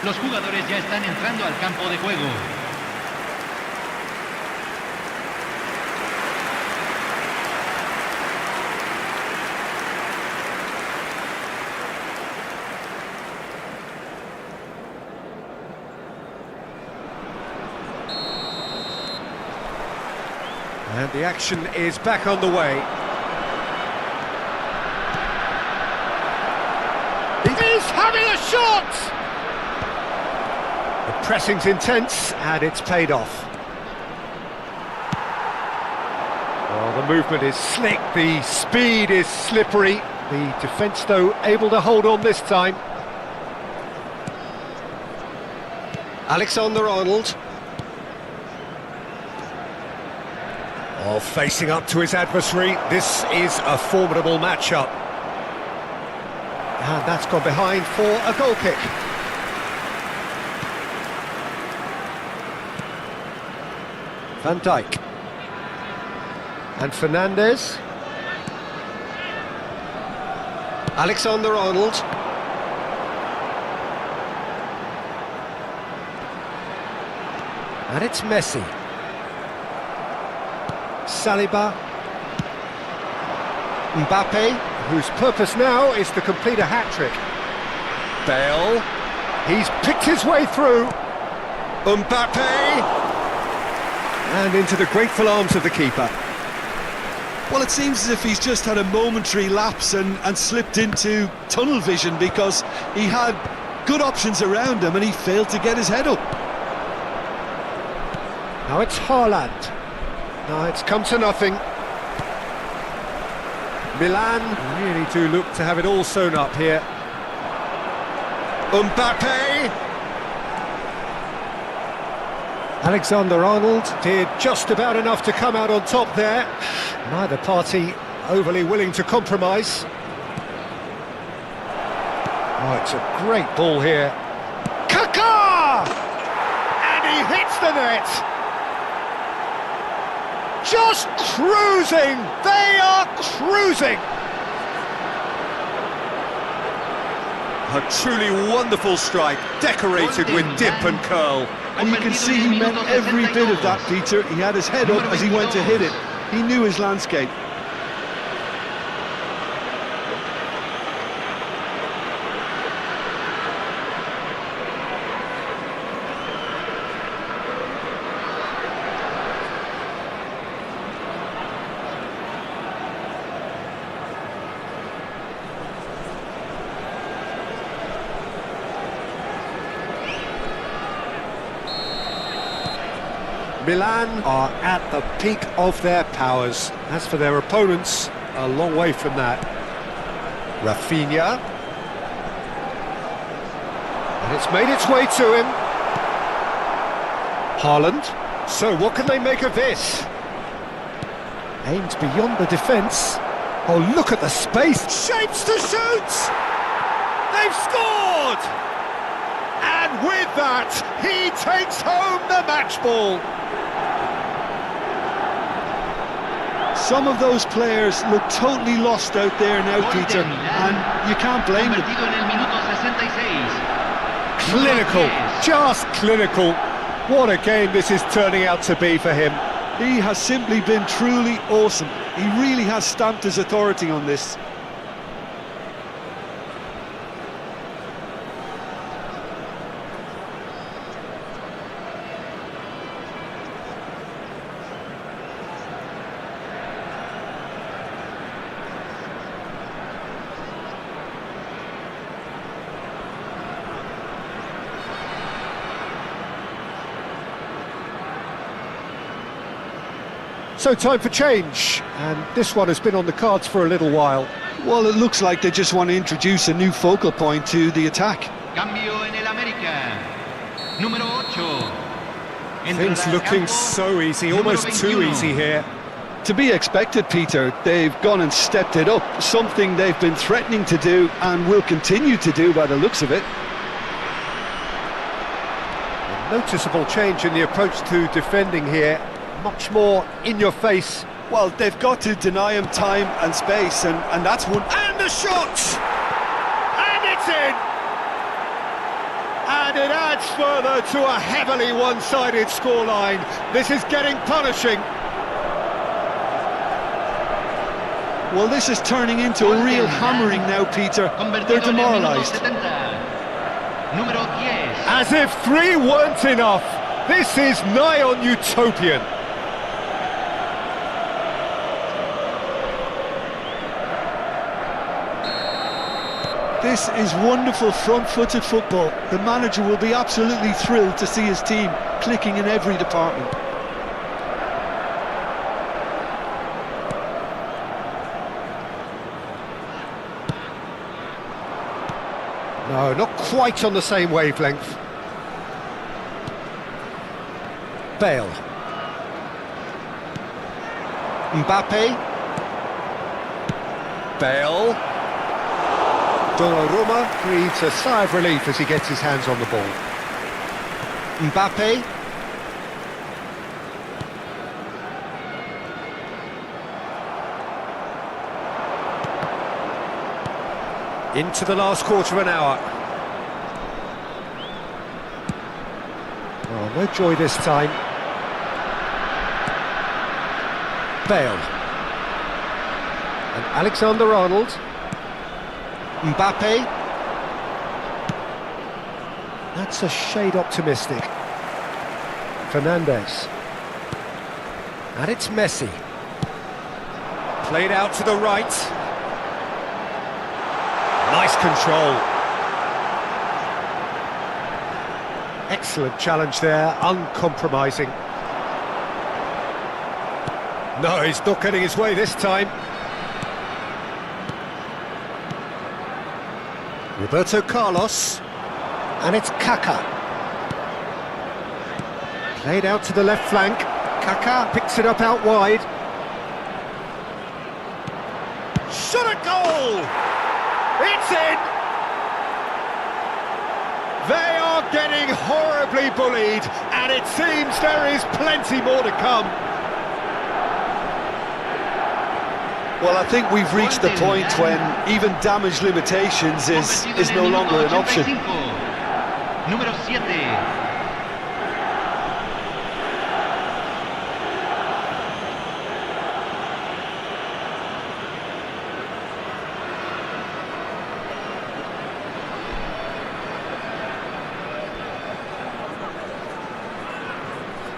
Los jugadores ya están entrando al campo de juego. And the action is back on the way. He's having a shot! The pressing's intense, and it's paid off. Well, the movement is slick, the speed is slippery. The defence, though, able to hold on this time. Alexander-Arnold. Oh, facing up to his adversary. This is a formidable matchup. And that's gone behind for a goal kick. Van Dijk. And Fernandes. Alexander-Arnold. And it's Messi. Saliba. Mbappe, whose purpose now is to complete a hat-trick. Bale. He's picked his way through. Mbappe. And into the grateful arms of the keeper. Well, it seems as if he's just had a momentary lapse and slipped into tunnel vision, because he had good options around him and he failed to get his head up. Now it's Haaland. Now it's come to nothing. Milan really do look to have it all sewn up here. Mbappe. Alexander-Arnold did just about enough to come out on top there. Neither party overly willing to compromise. Oh, it's a great ball here. Kaká! And he hits the net! Just cruising! They are cruising! A truly wonderful strike, decorated with dip and curl. And you can see he meant every bit of that, Peter. He had his head up as he went to hit it. He knew his landscape. Milan are at the peak of their powers. As for their opponents, a long way from that. Rafinha. And it's made its way to him. Haaland. So what can they make of this? Aimed beyond the defence. Oh, look at the space. Shapes to shoot! They've scored! And with that, he takes home the match ball. Some of those players look totally lost out there now, Peter, and you can't blame them. Clinical, just clinical. What a game this is turning out to be for him. He has simply been truly awesome. He really has stamped his authority on this. So time for change, and this one has been on the cards for a little while. Well, it looks like they just want to introduce a new focal point to the attack. Cambio en el América. Número 8. Things looking so easy, almost too easy here. To be expected, Peter, they've gone and stepped it up, something they've been threatening to do and will continue to do by the looks of it. A noticeable change in the approach to defending here. Much more in your face. Well, they've got to deny him time and space, and that's one. And the shot! And it's in! And it adds further to a heavily one-sided scoreline. This is getting punishing. Well, this is turning into a real hammering now, Peter. They're demoralised. As if 3 weren't enough. This is nigh on utopian. This is wonderful front-footed football. The manager will be absolutely thrilled to see his team clicking in every department. No, not quite on the same wavelength. Bale. Mbappe. Bale. Donnarumma breathes a sigh of relief as he gets his hands on the ball. Mbappe. Into the last quarter of an hour. Oh, no joy this time. Bale. And Alexander-Arnold. Mbappe. That's a shade optimistic. Fernandes. And it's Messi. Played out to the right. Nice control. Excellent challenge there, uncompromising. No, he's not getting his way this time. Roberto Carlos, and it's Kaká. Played out to the left flank. Kaká picks it up out wide. Shot a goal! It's in! They are getting horribly bullied, and it seems there is plenty more to come. Well, I think we've reached the point when even damage limitations is no longer an option. Número 7.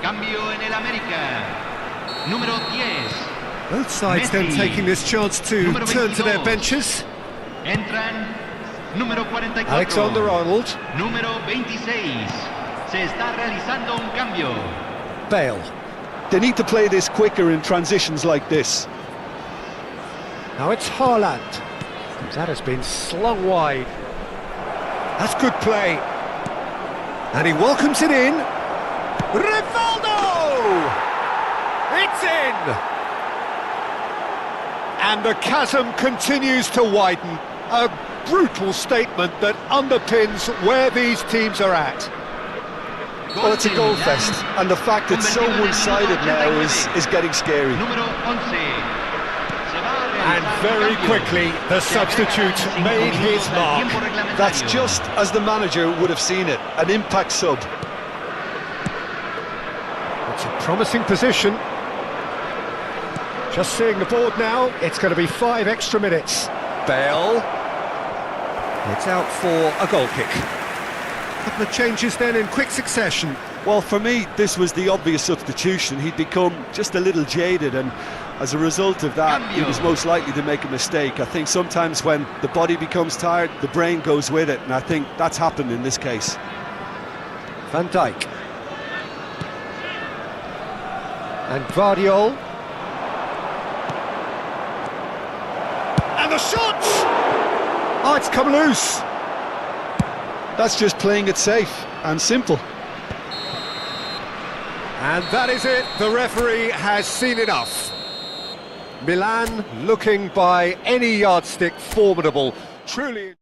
Cambio en el América. Número 10. Both sides then taking this chance to turn to their benches. Entran número 44. Alexander-Arnold. Número 26. Se está realizando un cambio. Bale. They need to play this quicker in transitions like this. Now it's Haaland. That has been slung wide. That's good play. And he welcomes it in. Rivaldo! It's in! And the chasm continues to widen. A brutal statement that underpins where these teams are at. Well, it's a goal fest, and the fact it's so one-sided now is getting scary. And very quickly, the substitute made his mark. That's just as the manager would have seen it, an impact sub. It's a promising position. Just seeing the board now, it's going to be 5 extra minutes. Bale. It's out for a goal kick. Couple of changes then in quick succession. Well, for me, this was the obvious substitution. He'd become just a little jaded, and as a result of that, he was most likely to make a mistake. I think sometimes when the body becomes tired, the brain goes with it, and I think that's happened in this case. Van Dijk. And Guardiola. And the shot! Oh, it's come loose. That's just playing it safe and simple. And that is it. The referee has seen enough. Milan looking by any yardstick formidable. Truly...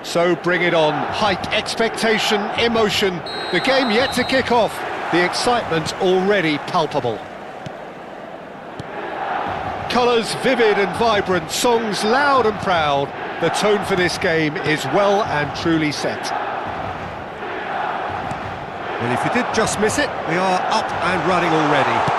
So bring it on. Height, expectation, emotion. The game yet to kick off. The excitement already palpable. Colours vivid and vibrant, songs loud and proud. The tone for this game is well and truly set. Well, if you did just miss it, we are up and running already.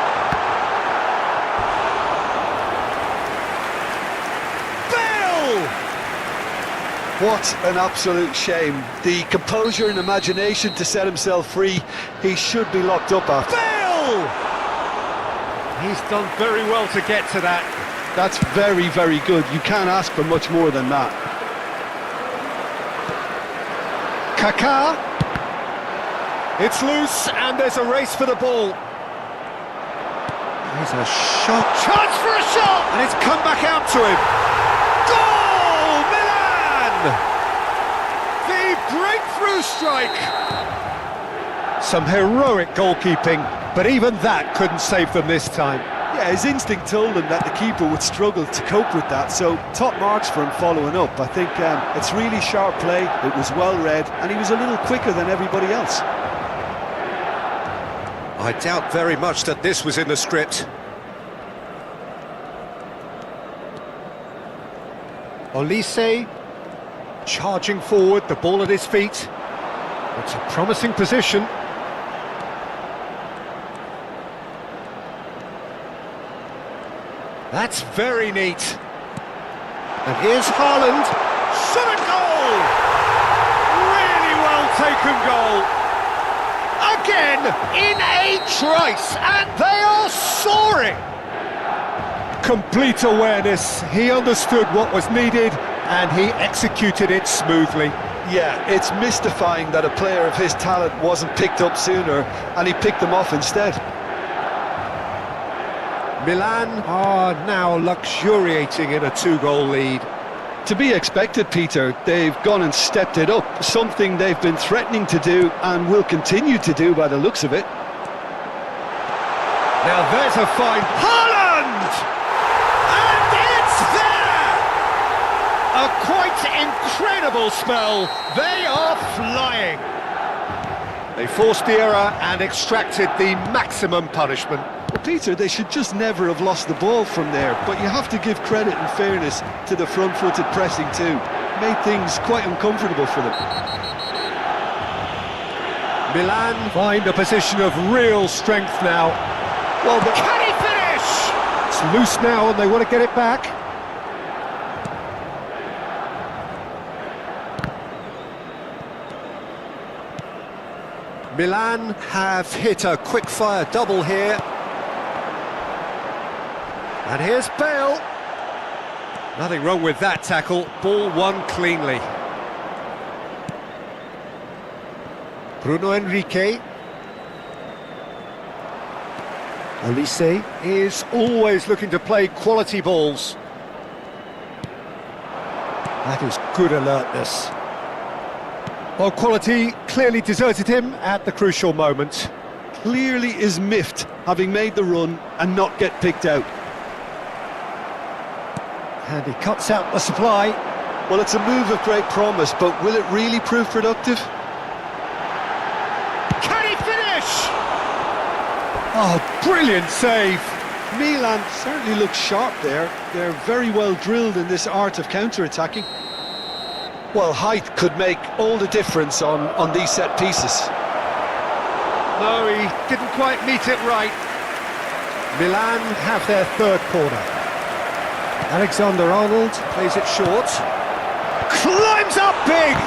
What an absolute shame. The composure and imagination to set himself free, he should be locked up after. Bale! He's done very well to get to that. That's very, very good. You can't ask for much more than that. Kaká. It's loose and there's a race for the ball. There's a shot. Chance for a shot! And it's come back out to him. Goal! Milan! The breakthrough strike! Some heroic goalkeeping, but even that couldn't save them this time. Yeah, his instinct told him that the keeper would struggle to cope with that, so top marks for him following up. I think it's really sharp play, it was well read, and he was a little quicker than everybody else. I doubt very much that this was in the script. Olise, charging forward, the ball at his feet. It's a promising position. That's very neat. And here's Haaland. Shot a goal! Really well taken goal. Again, in a trice, and they are soaring. Complete awareness. He understood what was needed, and he executed it smoothly. Yeah, it's mystifying that a player of his talent wasn't picked up sooner, and he picked them off instead. Milan are now luxuriating in a 2-goal lead. To be expected, Peter. They've gone and stepped it up, something they've been threatening to do and will continue to do by the looks of it. Now there's a fine Haaland! And it's there! A quite incredible spell. They are flying. They forced the error and extracted the maximum punishment. Well, Peter, they should just never have lost the ball from there, but you have to give credit and fairness to the front-footed pressing too. Made things quite uncomfortable for them. Milan find a position of real strength now. Well, can he finish? It's loose now and they want to get it back. Milan have hit a quick-fire double here. And here's Bale. Nothing wrong with that tackle. Ball won cleanly. Bruno Henrique. Olise is always looking to play quality balls. That is good alertness. Well, quality clearly deserted him at the crucial moment. Clearly is miffed, having made the run and not get picked out. And he cuts out the supply. Well, it's a move of great promise, but will it really prove productive? Can he finish? Oh, brilliant save. Milan certainly looks sharp there. They're very well drilled in this art of counter-attacking. Well, height could make all the difference on these set pieces. No, he didn't quite meet it right. Milan have their third corner. Alexander-Arnold plays it short. Climbs up big!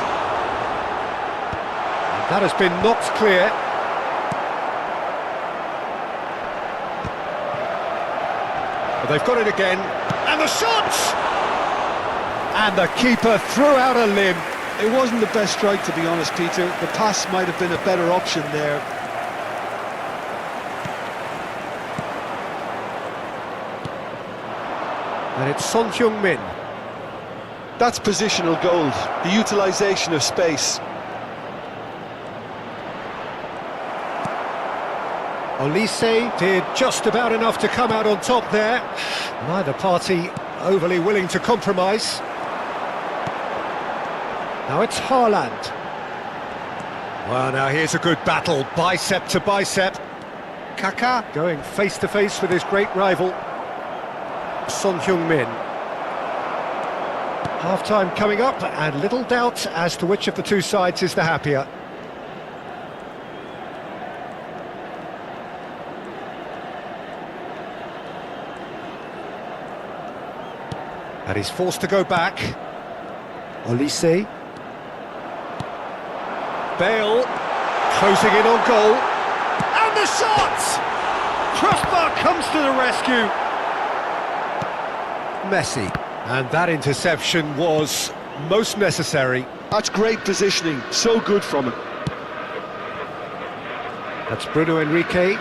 And that has been knocked clear. But they've got it again. And the shot! And the keeper threw out a limb. It wasn't the best strike, to be honest, Peter. The pass might have been a better option there. And it's Son Heung-min. That's positional gold, the utilisation of space. Olise did just about enough to come out on top there. Neither party overly willing to compromise. Now it's Haaland. Well, now here's a good battle, bicep to bicep. Kaká going face to face with his great rival, Son Heung-min. Half-time coming up, and little doubt as to which of the two sides is the happier. And he's forced to go back. Olise. Bale closing in on goal. And the shot! Crossbar comes to the rescue. Messi. And that interception was most necessary. That's great positioning, so good from him. That's Bruno Henrique.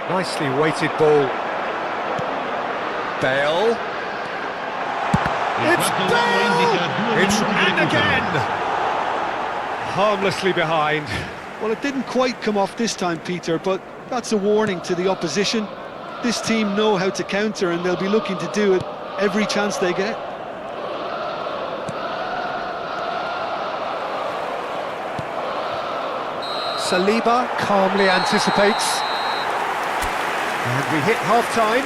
Nicely weighted ball. Bale. It's Bale! It's and again! Harmlessly behind. Well, it didn't quite come off this time, Peter, but that's a warning to the opposition. This team know how to counter and they'll be looking to do it every chance they get. Saliba calmly anticipates. And we hit half-time.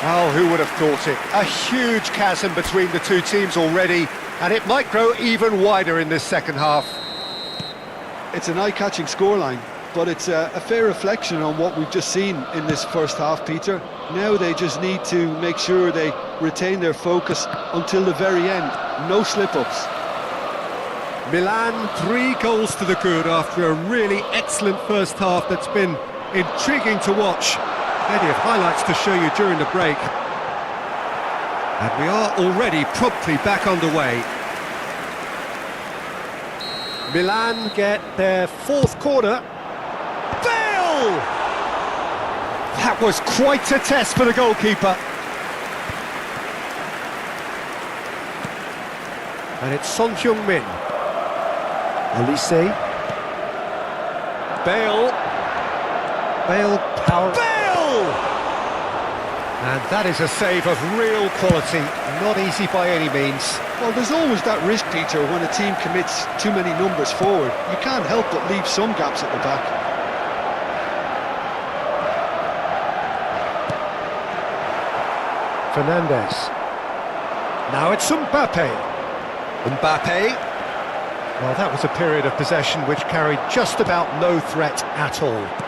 Oh, who would have thought it? A huge chasm between the two teams already, and it might grow even wider in this second half. It's an eye-catching scoreline, but it's a fair reflection on what we've just seen in this first half, Peter. Now they just need to make sure they retain their focus until the very end. No slip-ups. Milan, 3 goals to the good after a really excellent first half that's been intriguing to watch. Plenty of highlights to show you during the break. And we are already promptly back underway. Milan get their 4th corner. Bale! That was quite a test for the goalkeeper. And it's Son Heung-min. Olise. Bale. Bale power. Bale! And that is a save of real quality, not easy by any means. Well, there's always that risk, Peter, when a team commits too many numbers forward. You can't help but leave some gaps at the back. Fernandez. Now it's Mbappe. Mbappe. Well, that was a period of possession which carried just about no threat at all.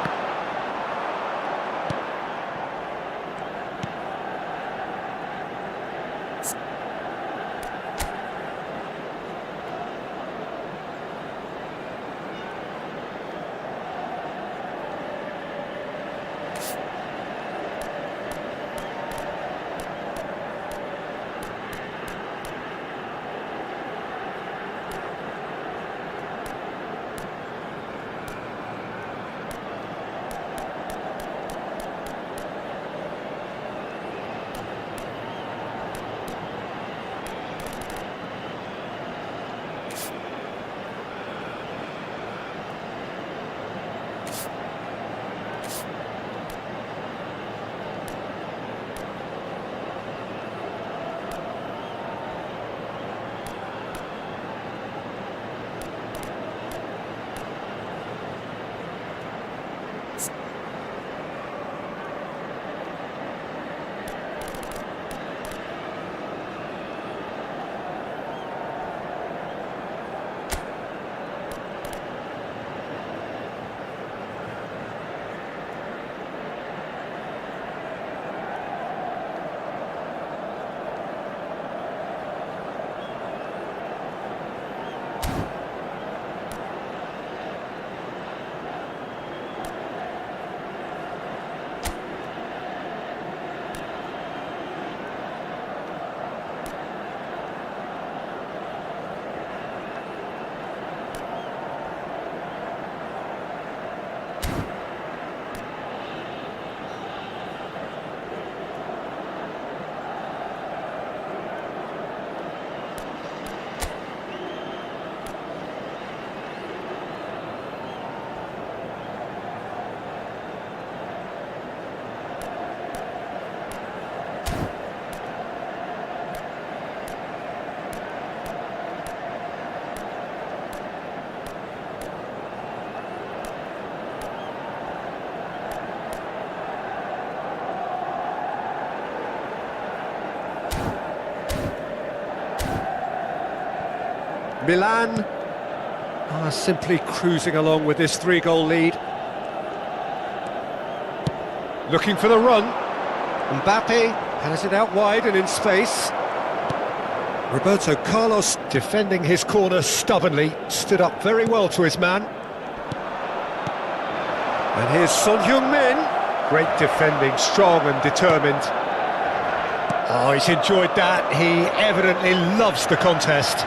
Milan are simply cruising along with this 3-goal lead. Looking for the run. Mbappe has it out wide and in space. Roberto Carlos defending his corner stubbornly, stood up very well to his man. And here's Son Heung-min. Great defending, strong and determined. Oh, he's enjoyed that. He evidently loves the contest.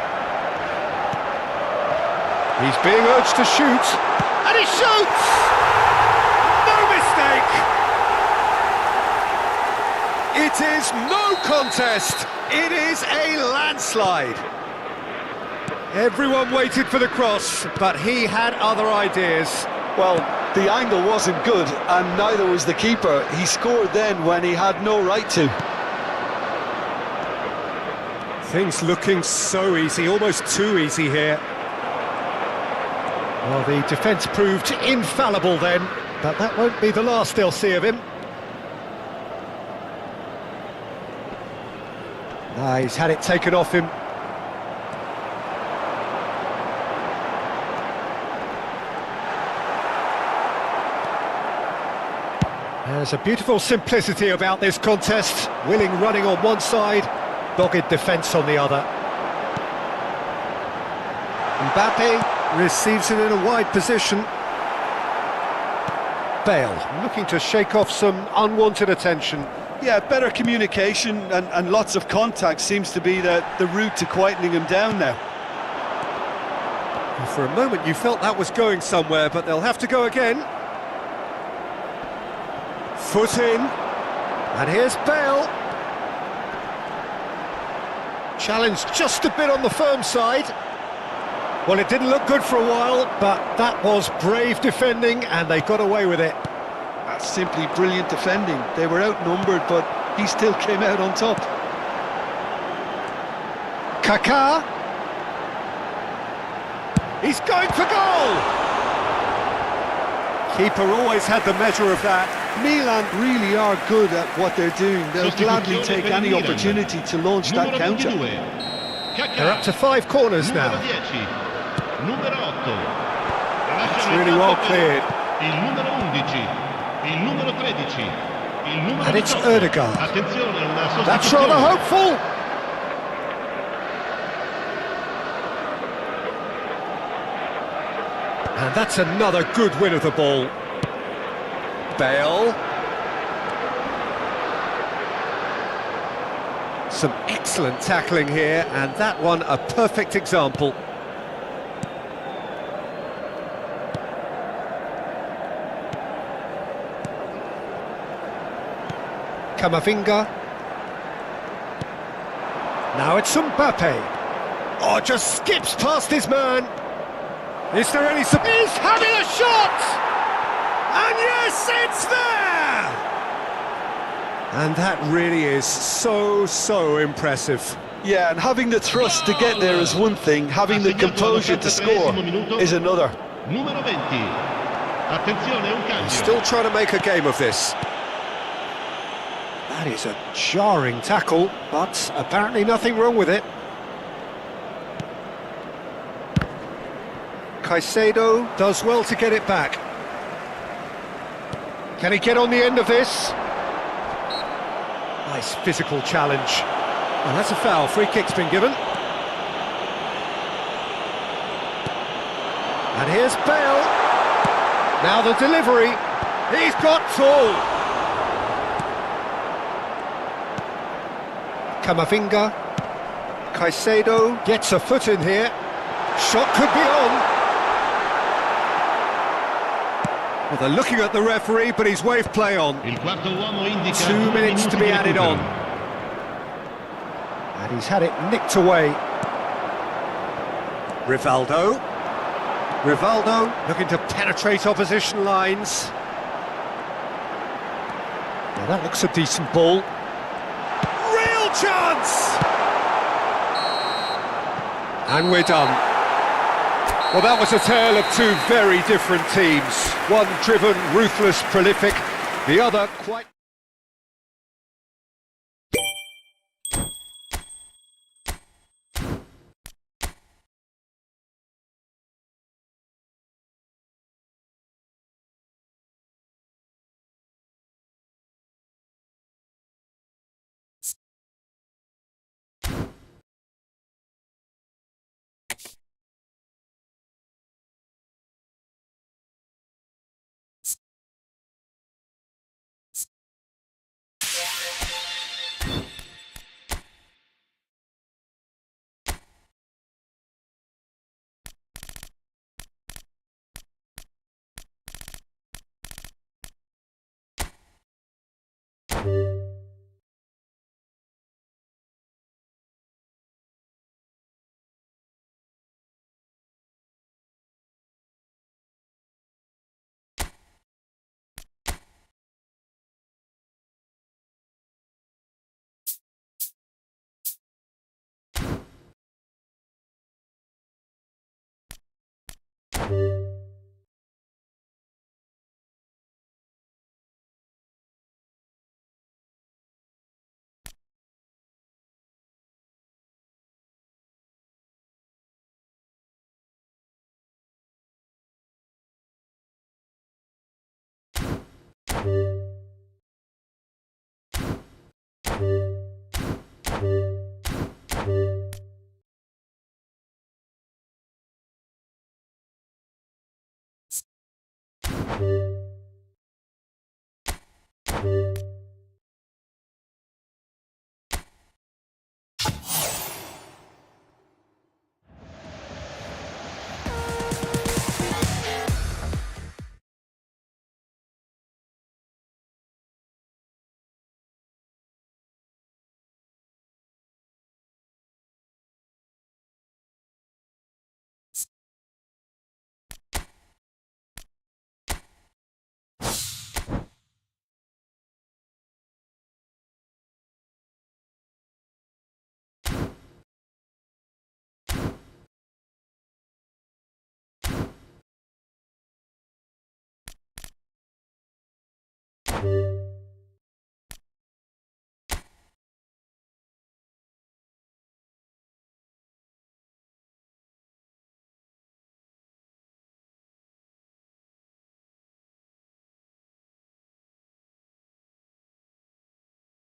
He's being urged to shoot, and he shoots! No mistake! It is no contest, it is a landslide. Everyone waited for the cross, but he had other ideas. Well, the angle wasn't good, and neither was the keeper. He scored then when he had no right to. Things looking so easy, almost too easy here. Well, the defence proved infallible then, but that won't be the last they'll see of him. He's had it taken off him. There's a beautiful simplicity about this contest. Willing running on one side, dogged defence on the other. Mbappe receives it in a wide position. Bale looking to shake off some unwanted attention. Yeah, better communication and lots of contact seems to be the route to quietening him down now. And for a moment you felt that was going somewhere, but they'll have to go again. Foot in, and here's Bale. Challenge just a bit on the firm side. Well, it didn't look good for a while, but that was brave defending, and they got away with it. That's simply brilliant defending. They were outnumbered, but he still came out on top. Kaká. He's going for goal! Keeper always had the measure of that. Milan really are good at what they're doing. They'll gladly take any opportunity to launch that counter. They're up to 5 corners now. It's really well cleared. And it's Ødegaard. That's rather hopeful. And that's another good win of the ball. Bale. Some excellent tackling here, and that one a perfect example. Camavinga. Now it's Mbappe. Oh, just skips past his man. Is there any... He's having a shot! And yes, it's there! And that really is so impressive. Yeah, and having the thrust to get there is one thing, having the composure to score is another. He's still trying to make a game of this. That is a jarring tackle, but apparently nothing wrong with it. Caicedo does well to get it back. Can he get on the end of this? Nice physical challenge. And that's a foul. Free kick's been given. And here's Bale. Now the delivery. He's got Tool. Camavinga. Caicedo gets a foot in here. Shot could be on. Well, they're looking at the referee, but he's waved play on. 2 minutes to be added on. And he's had it nicked away. Rivaldo. Rivaldo looking to penetrate opposition lines. Now that looks a decent ball. Real chance! And we're done. Well, that was a tale of 2 very different teams. One driven, ruthless, prolific. The other quite...